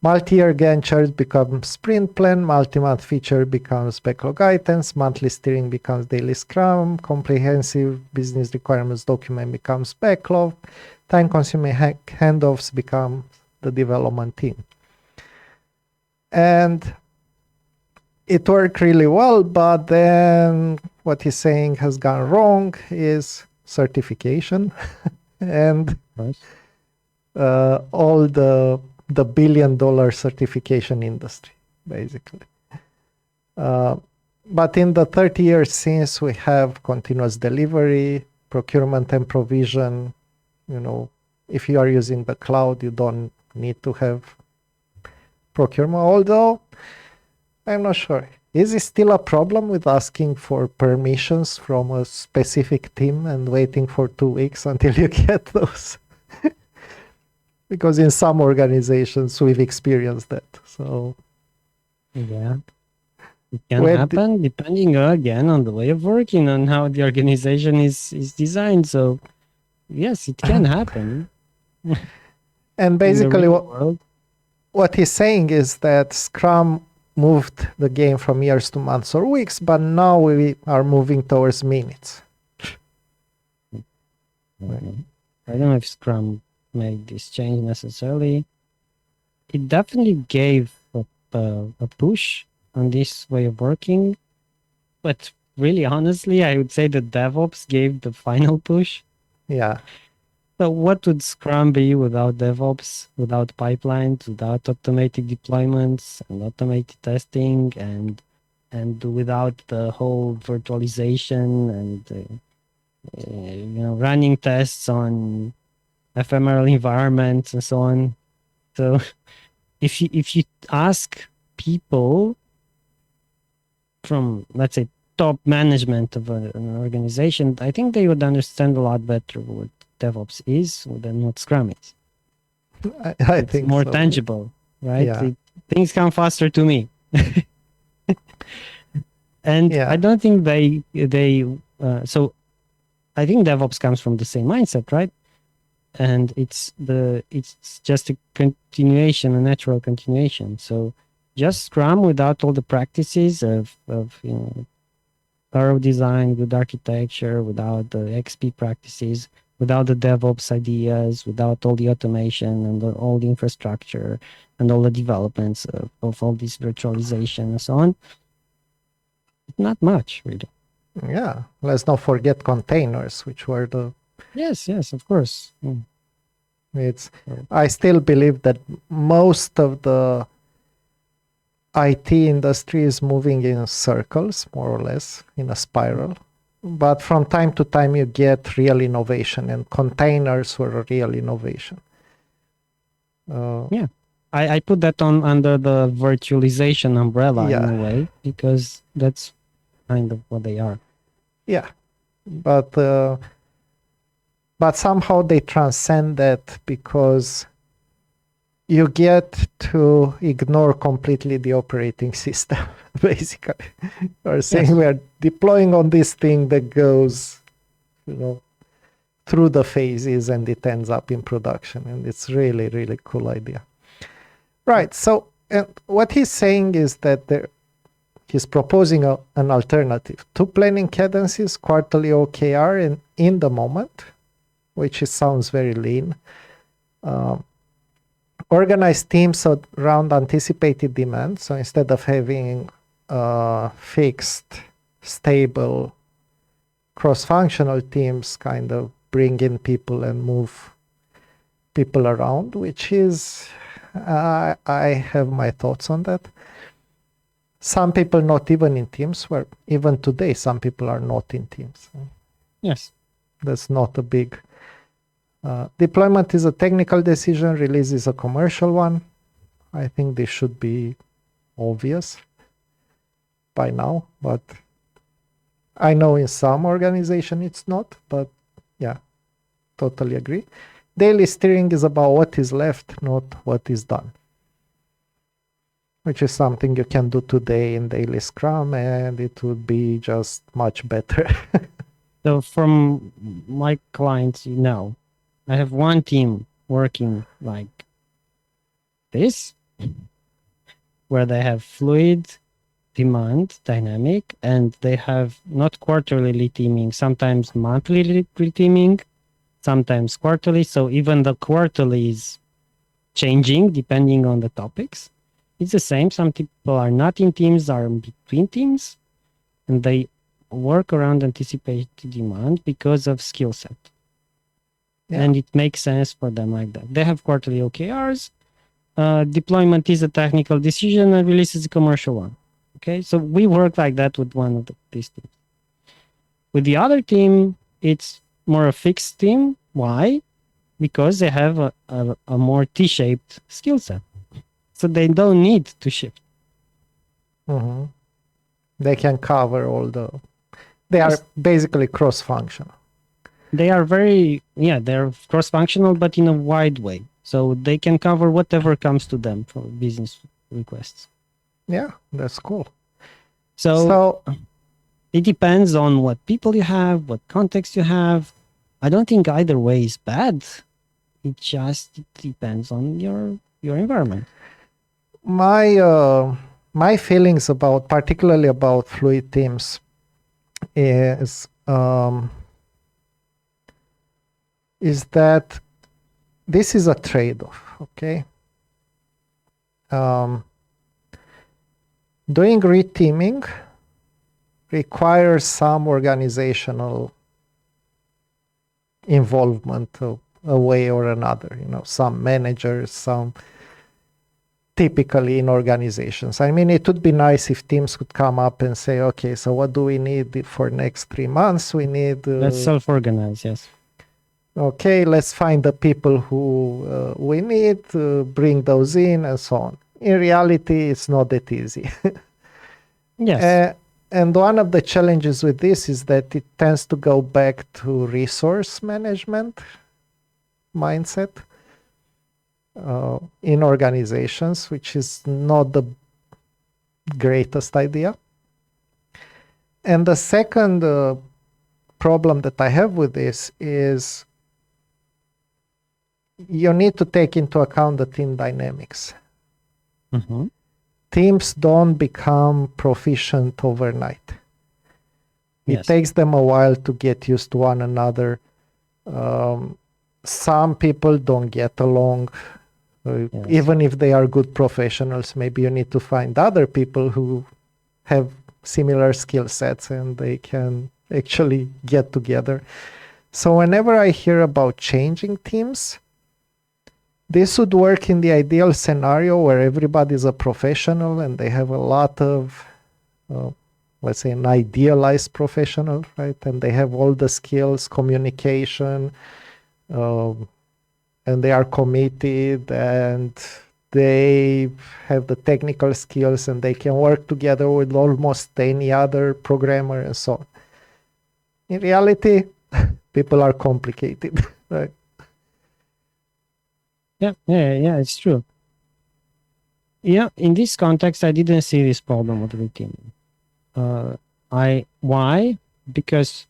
Speaker 1: Multi-year Gantt chart becomes sprint plan. Multi-month feature becomes backlog items. Monthly steering becomes daily Scrum. Comprehensive business requirements document becomes backlog. Time-consuming handoffs become the development team. And it worked really well, but then what he's saying has gone wrong is certification and all the billion-dollar certification industry, basically. But in the 30 years since, we have continuous delivery, procurement and provision. If you are using the cloud, you don't need to have procurement, although I'm not sure. Is it still a problem with asking for permissions from a specific team and waiting for 2 weeks until you get those? Because in some organizations we've experienced that. So
Speaker 2: yeah, it can happen depending again on the way of working, on how the organization is designed. So yes, it can happen.
Speaker 1: And basically what he's saying is that Scrum moved the game from years to months or weeks, but now we are moving towards minutes.
Speaker 2: I don't know if Scrum made this change necessarily. It definitely gave a push on this way of working, but really honestly, I would say that DevOps gave the final push.
Speaker 1: Yeah.
Speaker 2: So what would Scrum be without DevOps, without pipelines, without automated deployments and automated testing, and without the whole virtualization and running tests on ephemeral environments and so on. So if you ask people from, let's say, top management of an organization, I think they would understand a lot better what DevOps is than what Scrum is.
Speaker 1: I think
Speaker 2: it's more tangible, right?
Speaker 1: Yeah.
Speaker 2: Things come faster to me. And I don't think so I think DevOps comes from the same mindset, right? And it's just a continuation, a natural continuation. So just Scrum without all the practices of thorough design, good architecture, without the XP practices, without the DevOps ideas, without all the automation and all the infrastructure and all the developments of all this virtualization and so on. Not much, really.
Speaker 1: Yeah, let's not forget containers, which were the...
Speaker 2: Yes, of course.
Speaker 1: I still believe that most of the IT industry is moving in circles, more or less, in a spiral. but from time to time you get real innovation, and containers were a real innovation.
Speaker 2: Yeah. I put that on under the virtualization umbrella in a way, because that's kind of what they are.
Speaker 1: Yeah, but somehow they transcend that, because you get to ignore completely the operating system, basically. Or saying we are deploying on this thing that goes, through the phases, and it ends up in production. And it's really, really cool idea. Right. So what he's saying is that he's proposing an alternative to planning cadences, quarterly OKR, and in the moment, which sounds very lean. Organize teams around anticipated demand. So instead of having fixed, stable, cross-functional teams, kind of bring in people and move people around, which is, I have my thoughts on that. Some people not even in teams, where even today some people are not in teams.
Speaker 2: Yes.
Speaker 1: That's not a big... deployment is a technical decision, release is a commercial one. I think this should be obvious by now, but I know in some organization it's not, but yeah, totally agree. Daily steering is about what is left, not what is done, which is something you can do today in daily Scrum, and it would be just much better.
Speaker 2: So from my clients, I have one team working like this, where they have fluid, demand, dynamic, and they have not quarterly teaming, sometimes monthly teaming, sometimes quarterly. So even the quarterly is changing depending on the topics. It's the same. Some people are not in teams, are between teams, and they work around anticipated demand because of skill set. Yeah. And it makes sense for them like that. They have quarterly OKRs. Deployment is a technical decision, and release is a commercial one. Okay, so we work like that with one of these teams. With the other team, it's more a fixed team. Why? Because they have a more T-shaped skill set. So they don't need to shift.
Speaker 1: Mm-hmm. They can cover all the... They are basically cross-functional.
Speaker 2: They are they're cross-functional, but in a wide way. So they can cover whatever comes to them for business requests.
Speaker 1: Yeah, that's cool.
Speaker 2: So it depends on what people you have, what context you have. I don't think either way is bad. It just depends on your environment.
Speaker 1: My feelings particularly about fluid teams is that this is a trade-off, okay? Doing reteaming requires some organizational involvement of a way or another, some managers, some typically in organizations. I mean, it would be nice if teams could come up and say, okay, so what do we need for next 3 months? We need...
Speaker 2: let's self-organize, yes.
Speaker 1: Okay, let's find the people who we need, bring those in, and so on. In reality, it's not that easy.
Speaker 2: Yes.
Speaker 1: And one of the challenges with this is that it tends to go back to resource management mindset in organizations, which is not the greatest idea. And the second problem that I have with this is you need to take into account the team dynamics.
Speaker 2: Mm-hmm.
Speaker 1: Teams don't become proficient overnight. It takes them a while to get used to one another. Some people don't get along. Even if they are good professionals, maybe you need to find other people who have similar skill sets and they can actually get together. So whenever I hear about changing teams, this would work in the ideal scenario where everybody is a professional and they have a lot of let's say, an idealized professional, right? And they have all the skills, communication, um, and they are committed, and they have the technical skills, and they can work together with almost any other programmer and so on. In reality, people are complicated, right?
Speaker 2: Yeah, it's true. Yeah, in this context, I didn't see this problem with reteaming. Why? Because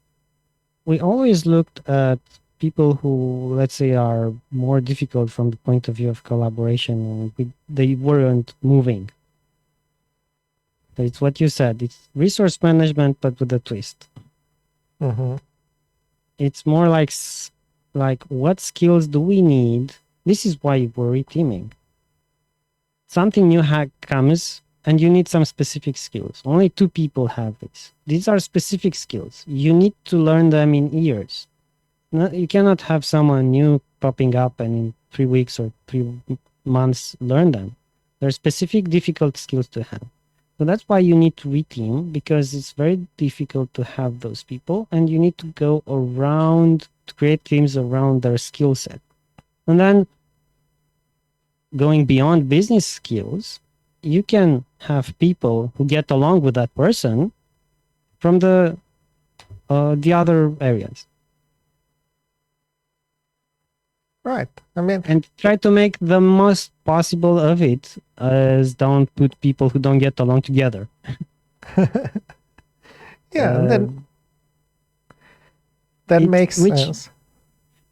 Speaker 2: we always looked at people who, let's say, are more difficult from the point of view of collaboration, and they weren't moving. It's what you said. It's resource management, but with a twist.
Speaker 1: Mm-hmm.
Speaker 2: It's more like what skills do we need? This is why we're reteaming. Something new comes, and you need some specific skills. Only 2 people have this. These are specific skills. You need to learn them in years. You cannot have someone new popping up and in 3 weeks or 3 months learn them. They're specific, difficult skills to have. So that's why you need to reteam, because it's very difficult to have those people, and you need to go around to create teams around their skill set. And then going beyond business skills, you can have people who get along with that person from the other areas.
Speaker 1: Right. I mean,
Speaker 2: and try to make the most possible of it, as don't put people who don't get along together.
Speaker 1: yeah, and then that makes sense.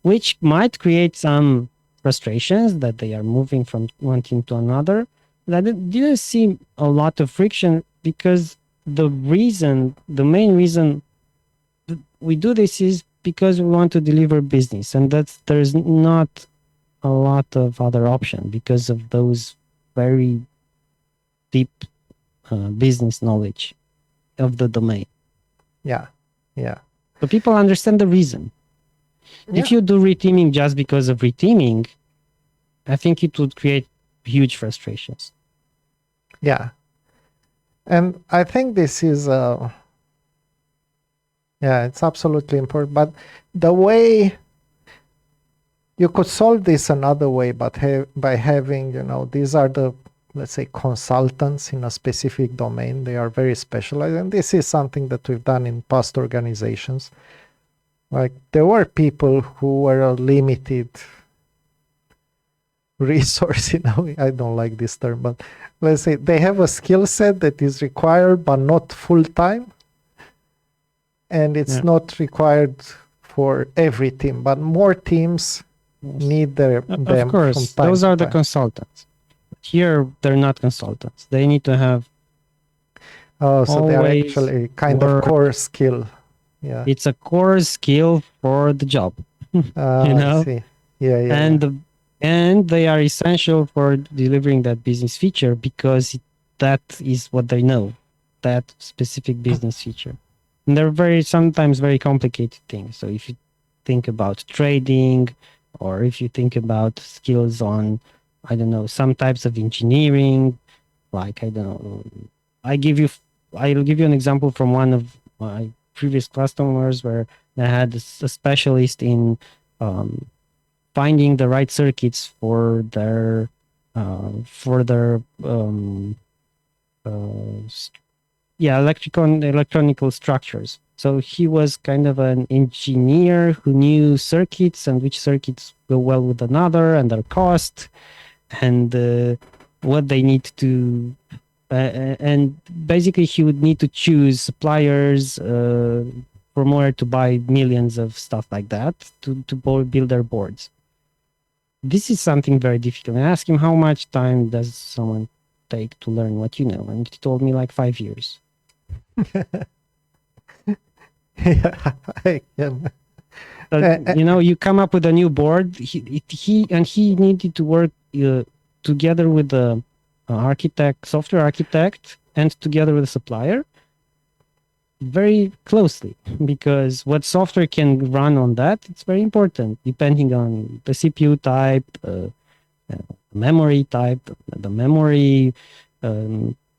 Speaker 2: Which might create some frustrations that they are moving from one team to another. That didn't seem a lot of friction, because the main reason we do this is because we want to deliver business, and there's not a lot of other option because of those very deep business knowledge of the domain.
Speaker 1: Yeah.
Speaker 2: So people understand the reason. Yeah. If you do reteaming just because of reteaming, I think it would create huge frustrations.
Speaker 1: Yeah. And I think this is it's absolutely important. But the way you could solve this another way, but by having, these are the, let's say, consultants in a specific domain. They are very specialized. And this is something that we've done in past organizations. Like, there were people who were a limited resource, I don't like this term, but let's say they have a skill set that is required, but not full-time. And it's not required for every team, but more teams need them.
Speaker 2: Of course,
Speaker 1: from time
Speaker 2: those
Speaker 1: to
Speaker 2: are
Speaker 1: time.
Speaker 2: The consultants. Here, they're not consultants. They need to have.
Speaker 1: Oh, so they are actually kind of core skill. Yeah,
Speaker 2: it's a core skill for the job.
Speaker 1: I see. Yeah.
Speaker 2: And they are essential for delivering that business feature, because that is what they know, that specific business feature. And they're sometimes very complicated things. So if you think about trading, or if you think about skills on, I don't know, some types of engineering, like, I don't know, I'll give you an example from one of my previous customers, where they had a specialist in finding the right circuits for their electronical structures. So he was kind of an engineer who knew circuits, and which circuits go well with another, and their cost, and what they need to. And basically, he would need to choose suppliers from where to buy millions of stuff like that to build their boards. This is something very difficult. I asked him, how much time does someone take to learn what you know? And he told me, like, 5 years.
Speaker 1: Yeah, I can.
Speaker 2: You come up with a new board. He needed to work together with the software architect, and together with the supplier, very closely, because what software can run on that, it's very important, depending on the CPU type, memory type, the memory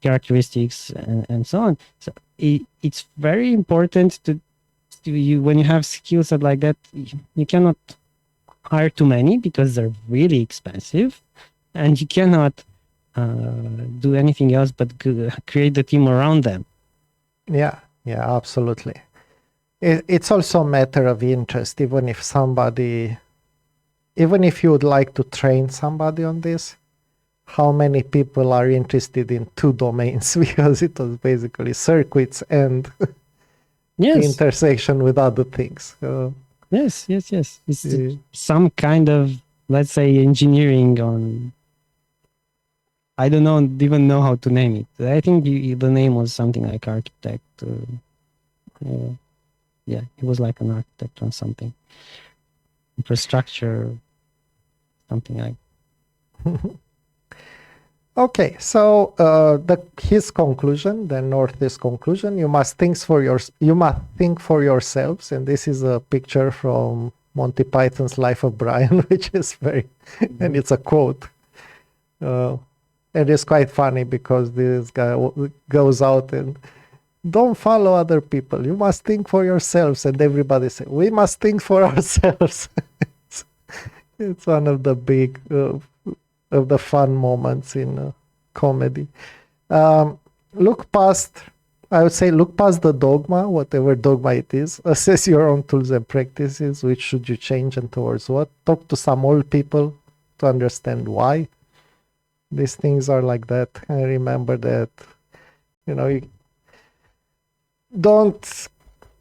Speaker 2: characteristics and so on. So it's very important to you when you have skill set like that. You cannot hire too many because they're really expensive, and you cannot do anything else but create the team around them.
Speaker 1: Yeah, absolutely. It's also a matter of interest. Even if you would like to train somebody on this, how many people are interested in two domains? Because it was basically circuits and the intersection with other things.
Speaker 2: Yes. It's some kind of, let's say, engineering on. I don't even know how to name it. I think the name was something like architect. Yeah, he was like an architect on something. Infrastructure, something like.
Speaker 1: Okay, so his conclusion, the North's conclusion, you must think for yourselves, and this is a picture from Monty Python's Life of Brian, which is very, and it's a quote. And it's quite funny because this guy goes out and don't follow other people. You must think for yourselves, and everybody says we must think for ourselves. It's one of the big. Of the fun moments in comedy. Look past the dogma, whatever dogma it is. Assess your own tools and practices. Which should you change and towards what? Talk to some old people to understand why these things are like that. And remember that, you don't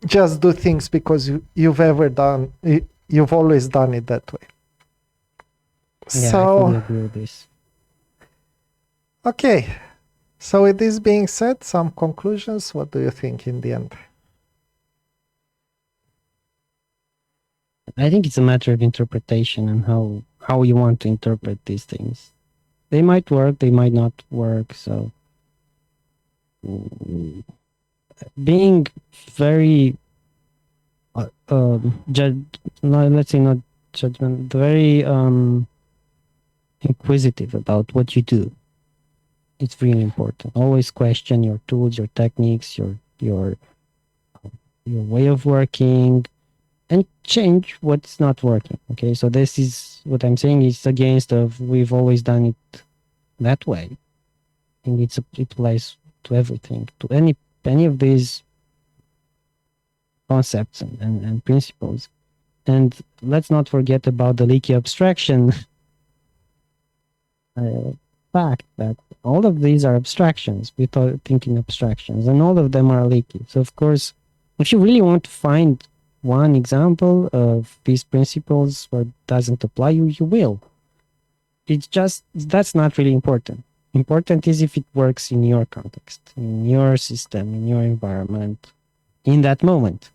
Speaker 1: just do things because you've always done it that way.
Speaker 2: Yeah, I fully agree with this.
Speaker 1: Okay, so with this being said, some conclusions. What do you think in the end?
Speaker 2: I think it's a matter of interpretation and how you want to interpret these things. They might work, they might not work. So being very, let's say not judgment, very inquisitive about what you do. It's really important. Always question your tools, your techniques, your way of working, and change what's not working. Okay, so this is what I'm saying is against of we've always done it that way, and it applies to everything, to any of these concepts and principles. And let's not forget about the leaky abstraction fact that all of these are abstractions. We're thinking abstractions, and all of them are leaky. So of course, if you really want to find one example of these principles where it doesn't apply, you will. It's just, that's not really important. Important is if it works in your context, in your system, in your environment, in that moment.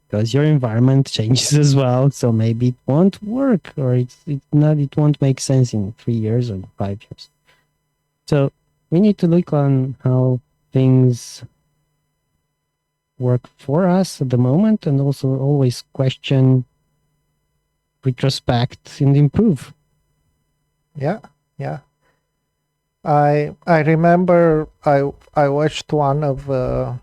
Speaker 2: Because your environment changes as well, so maybe it won't work, or it won't make sense in 3 years or 5 years. So we need to look on how things work for us at the moment, and also always question, retrospect, and improve.
Speaker 1: Yeah. I remember I watched one of a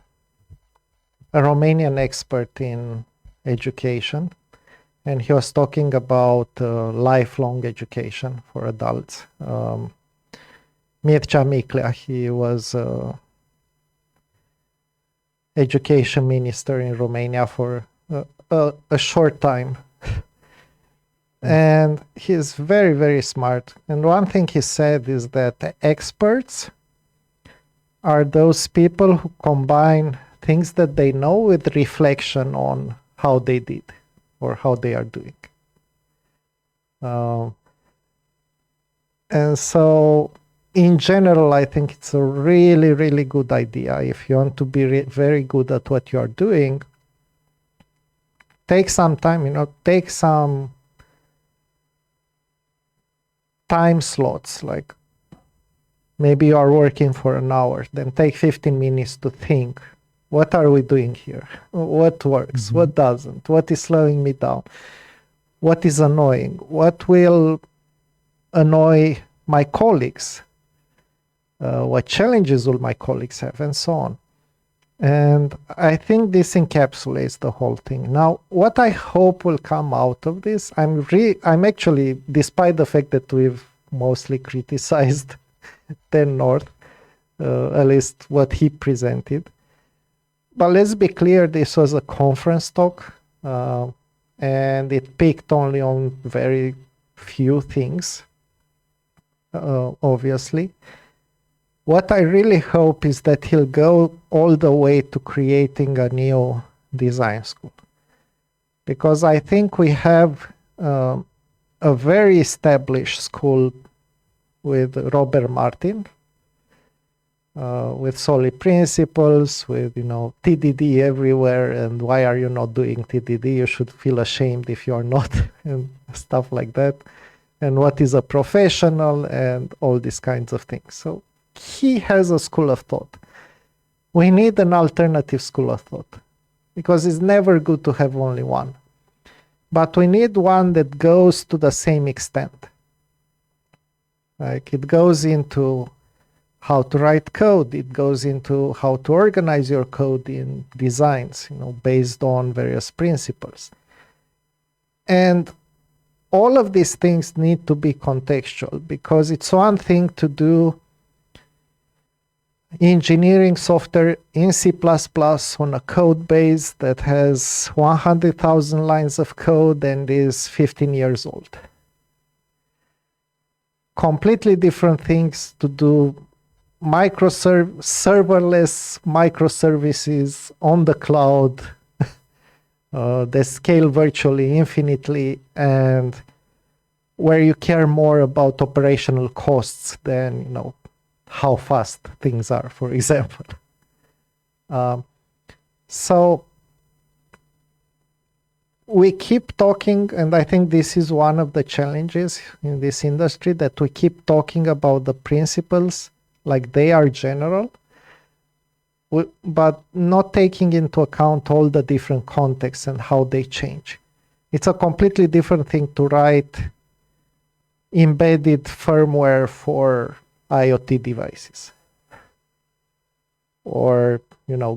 Speaker 1: Romanian expert in education, and he was talking about lifelong education for adults. Mircea Miclea, he was education minister in Romania for a short time. And he's very, very smart. And one thing he said is that experts are those people who combine things that they know with reflection on how they did or how they are doing. And so in general, I think it's a really, really good idea. If you want to be very good at what you are doing, take some time, take some time slots. Like maybe you are working for an hour, then take 15 minutes to think, what are we doing here? What works? Mm-hmm. What doesn't? What is slowing me down? What is annoying? What will annoy my colleagues? what challenges will my colleagues have, and so on. And I think this encapsulates the whole thing. Now, what I hope will come out of this, I'm actually, despite the fact that we've mostly criticized Dan North, at least what he presented. But let's be clear, this was a conference talk, and it picked only on very few things, obviously. What I really hope is that he'll go all the way to creating a new design school. Because I think we have a very established school with Robert Martin, with solid principles, with TDD everywhere, and why are you not doing TDD? You should feel ashamed if you're not, and stuff like that. And what is a professional, and all these kinds of things. So he has a school of thought. We need an alternative school of thought, because it's never good to have only one. But we need one that goes to the same extent. Like, it goes into how to write code, it goes into how to organize your code in designs, based on various principles. And all of these things need to be contextual, because it's one thing to do engineering software in C++ on a code base that has 100,000 lines of code and is 15 years old. Completely different things to do serverless microservices on the cloud that scale virtually infinitely, and where you care more about operational costs than how fast things are, for example. So we keep talking, and I think this is one of the challenges in this industry, that we keep talking about the principles like they are general, but not taking into account all the different contexts and how they change. It's a completely different thing to write embedded firmware for IoT devices, or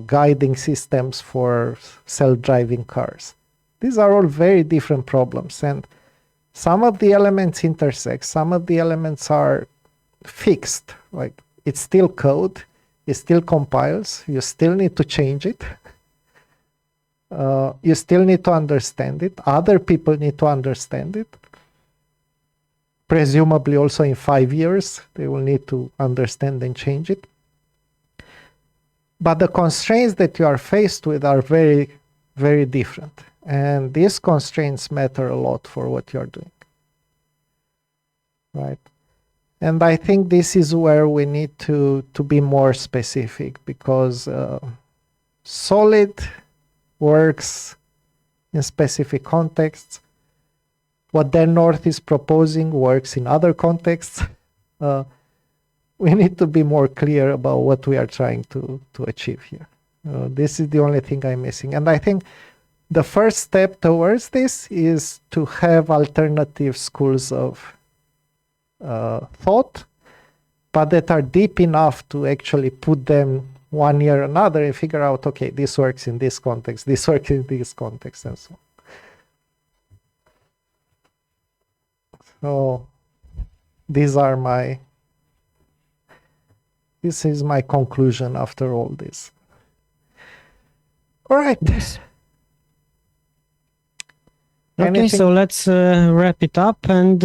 Speaker 1: guiding systems for self-driving cars. These are all very different problems, and some of the elements intersect, some of the elements are fixed. Like, it's still code, it still compiles, you still need to change it, you still need to understand it, other people need to understand it. Presumably also in 5 years, they will need to understand and change it. But the constraints that you are faced with are very, very different. And these constraints matter a lot for what you're doing. Right? And I think this is where we need to be more specific, because SOLID works in specific contexts. What Dan North is proposing works in other contexts. We need to be more clear about what we are trying to achieve here. This is the only thing I'm missing. And I think the first step towards this is to have alternative schools of thought, but that are deep enough to actually put them one near another and figure out, okay, this works in this context, this works in this context, and so on. So this is my conclusion after all this. All right.
Speaker 2: Yes. Okay, so let's wrap it up, and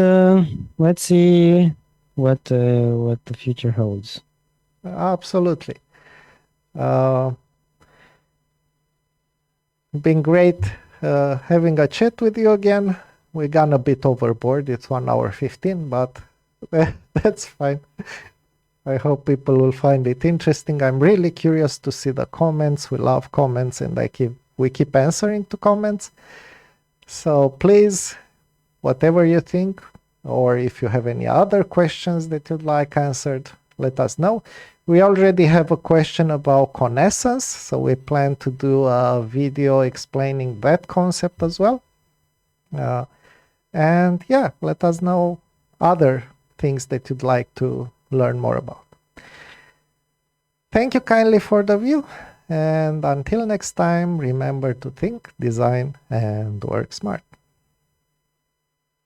Speaker 2: let's see what the future holds.
Speaker 1: Absolutely. Been great having a chat with you again. We gone a bit overboard. It's 1 hour 15, but that's fine. I hope people will find it interesting. I'm really curious to see the comments. We love comments, and we keep answering to comments. So please, whatever you think, or if you have any other questions that you'd like answered, let us know. We already have a question about connaissance, so we plan to do a video explaining that concept as well. And yeah, let us know other things that you'd like to learn more about. Thank you kindly for the view, and until next time, remember to think, design, and work smart.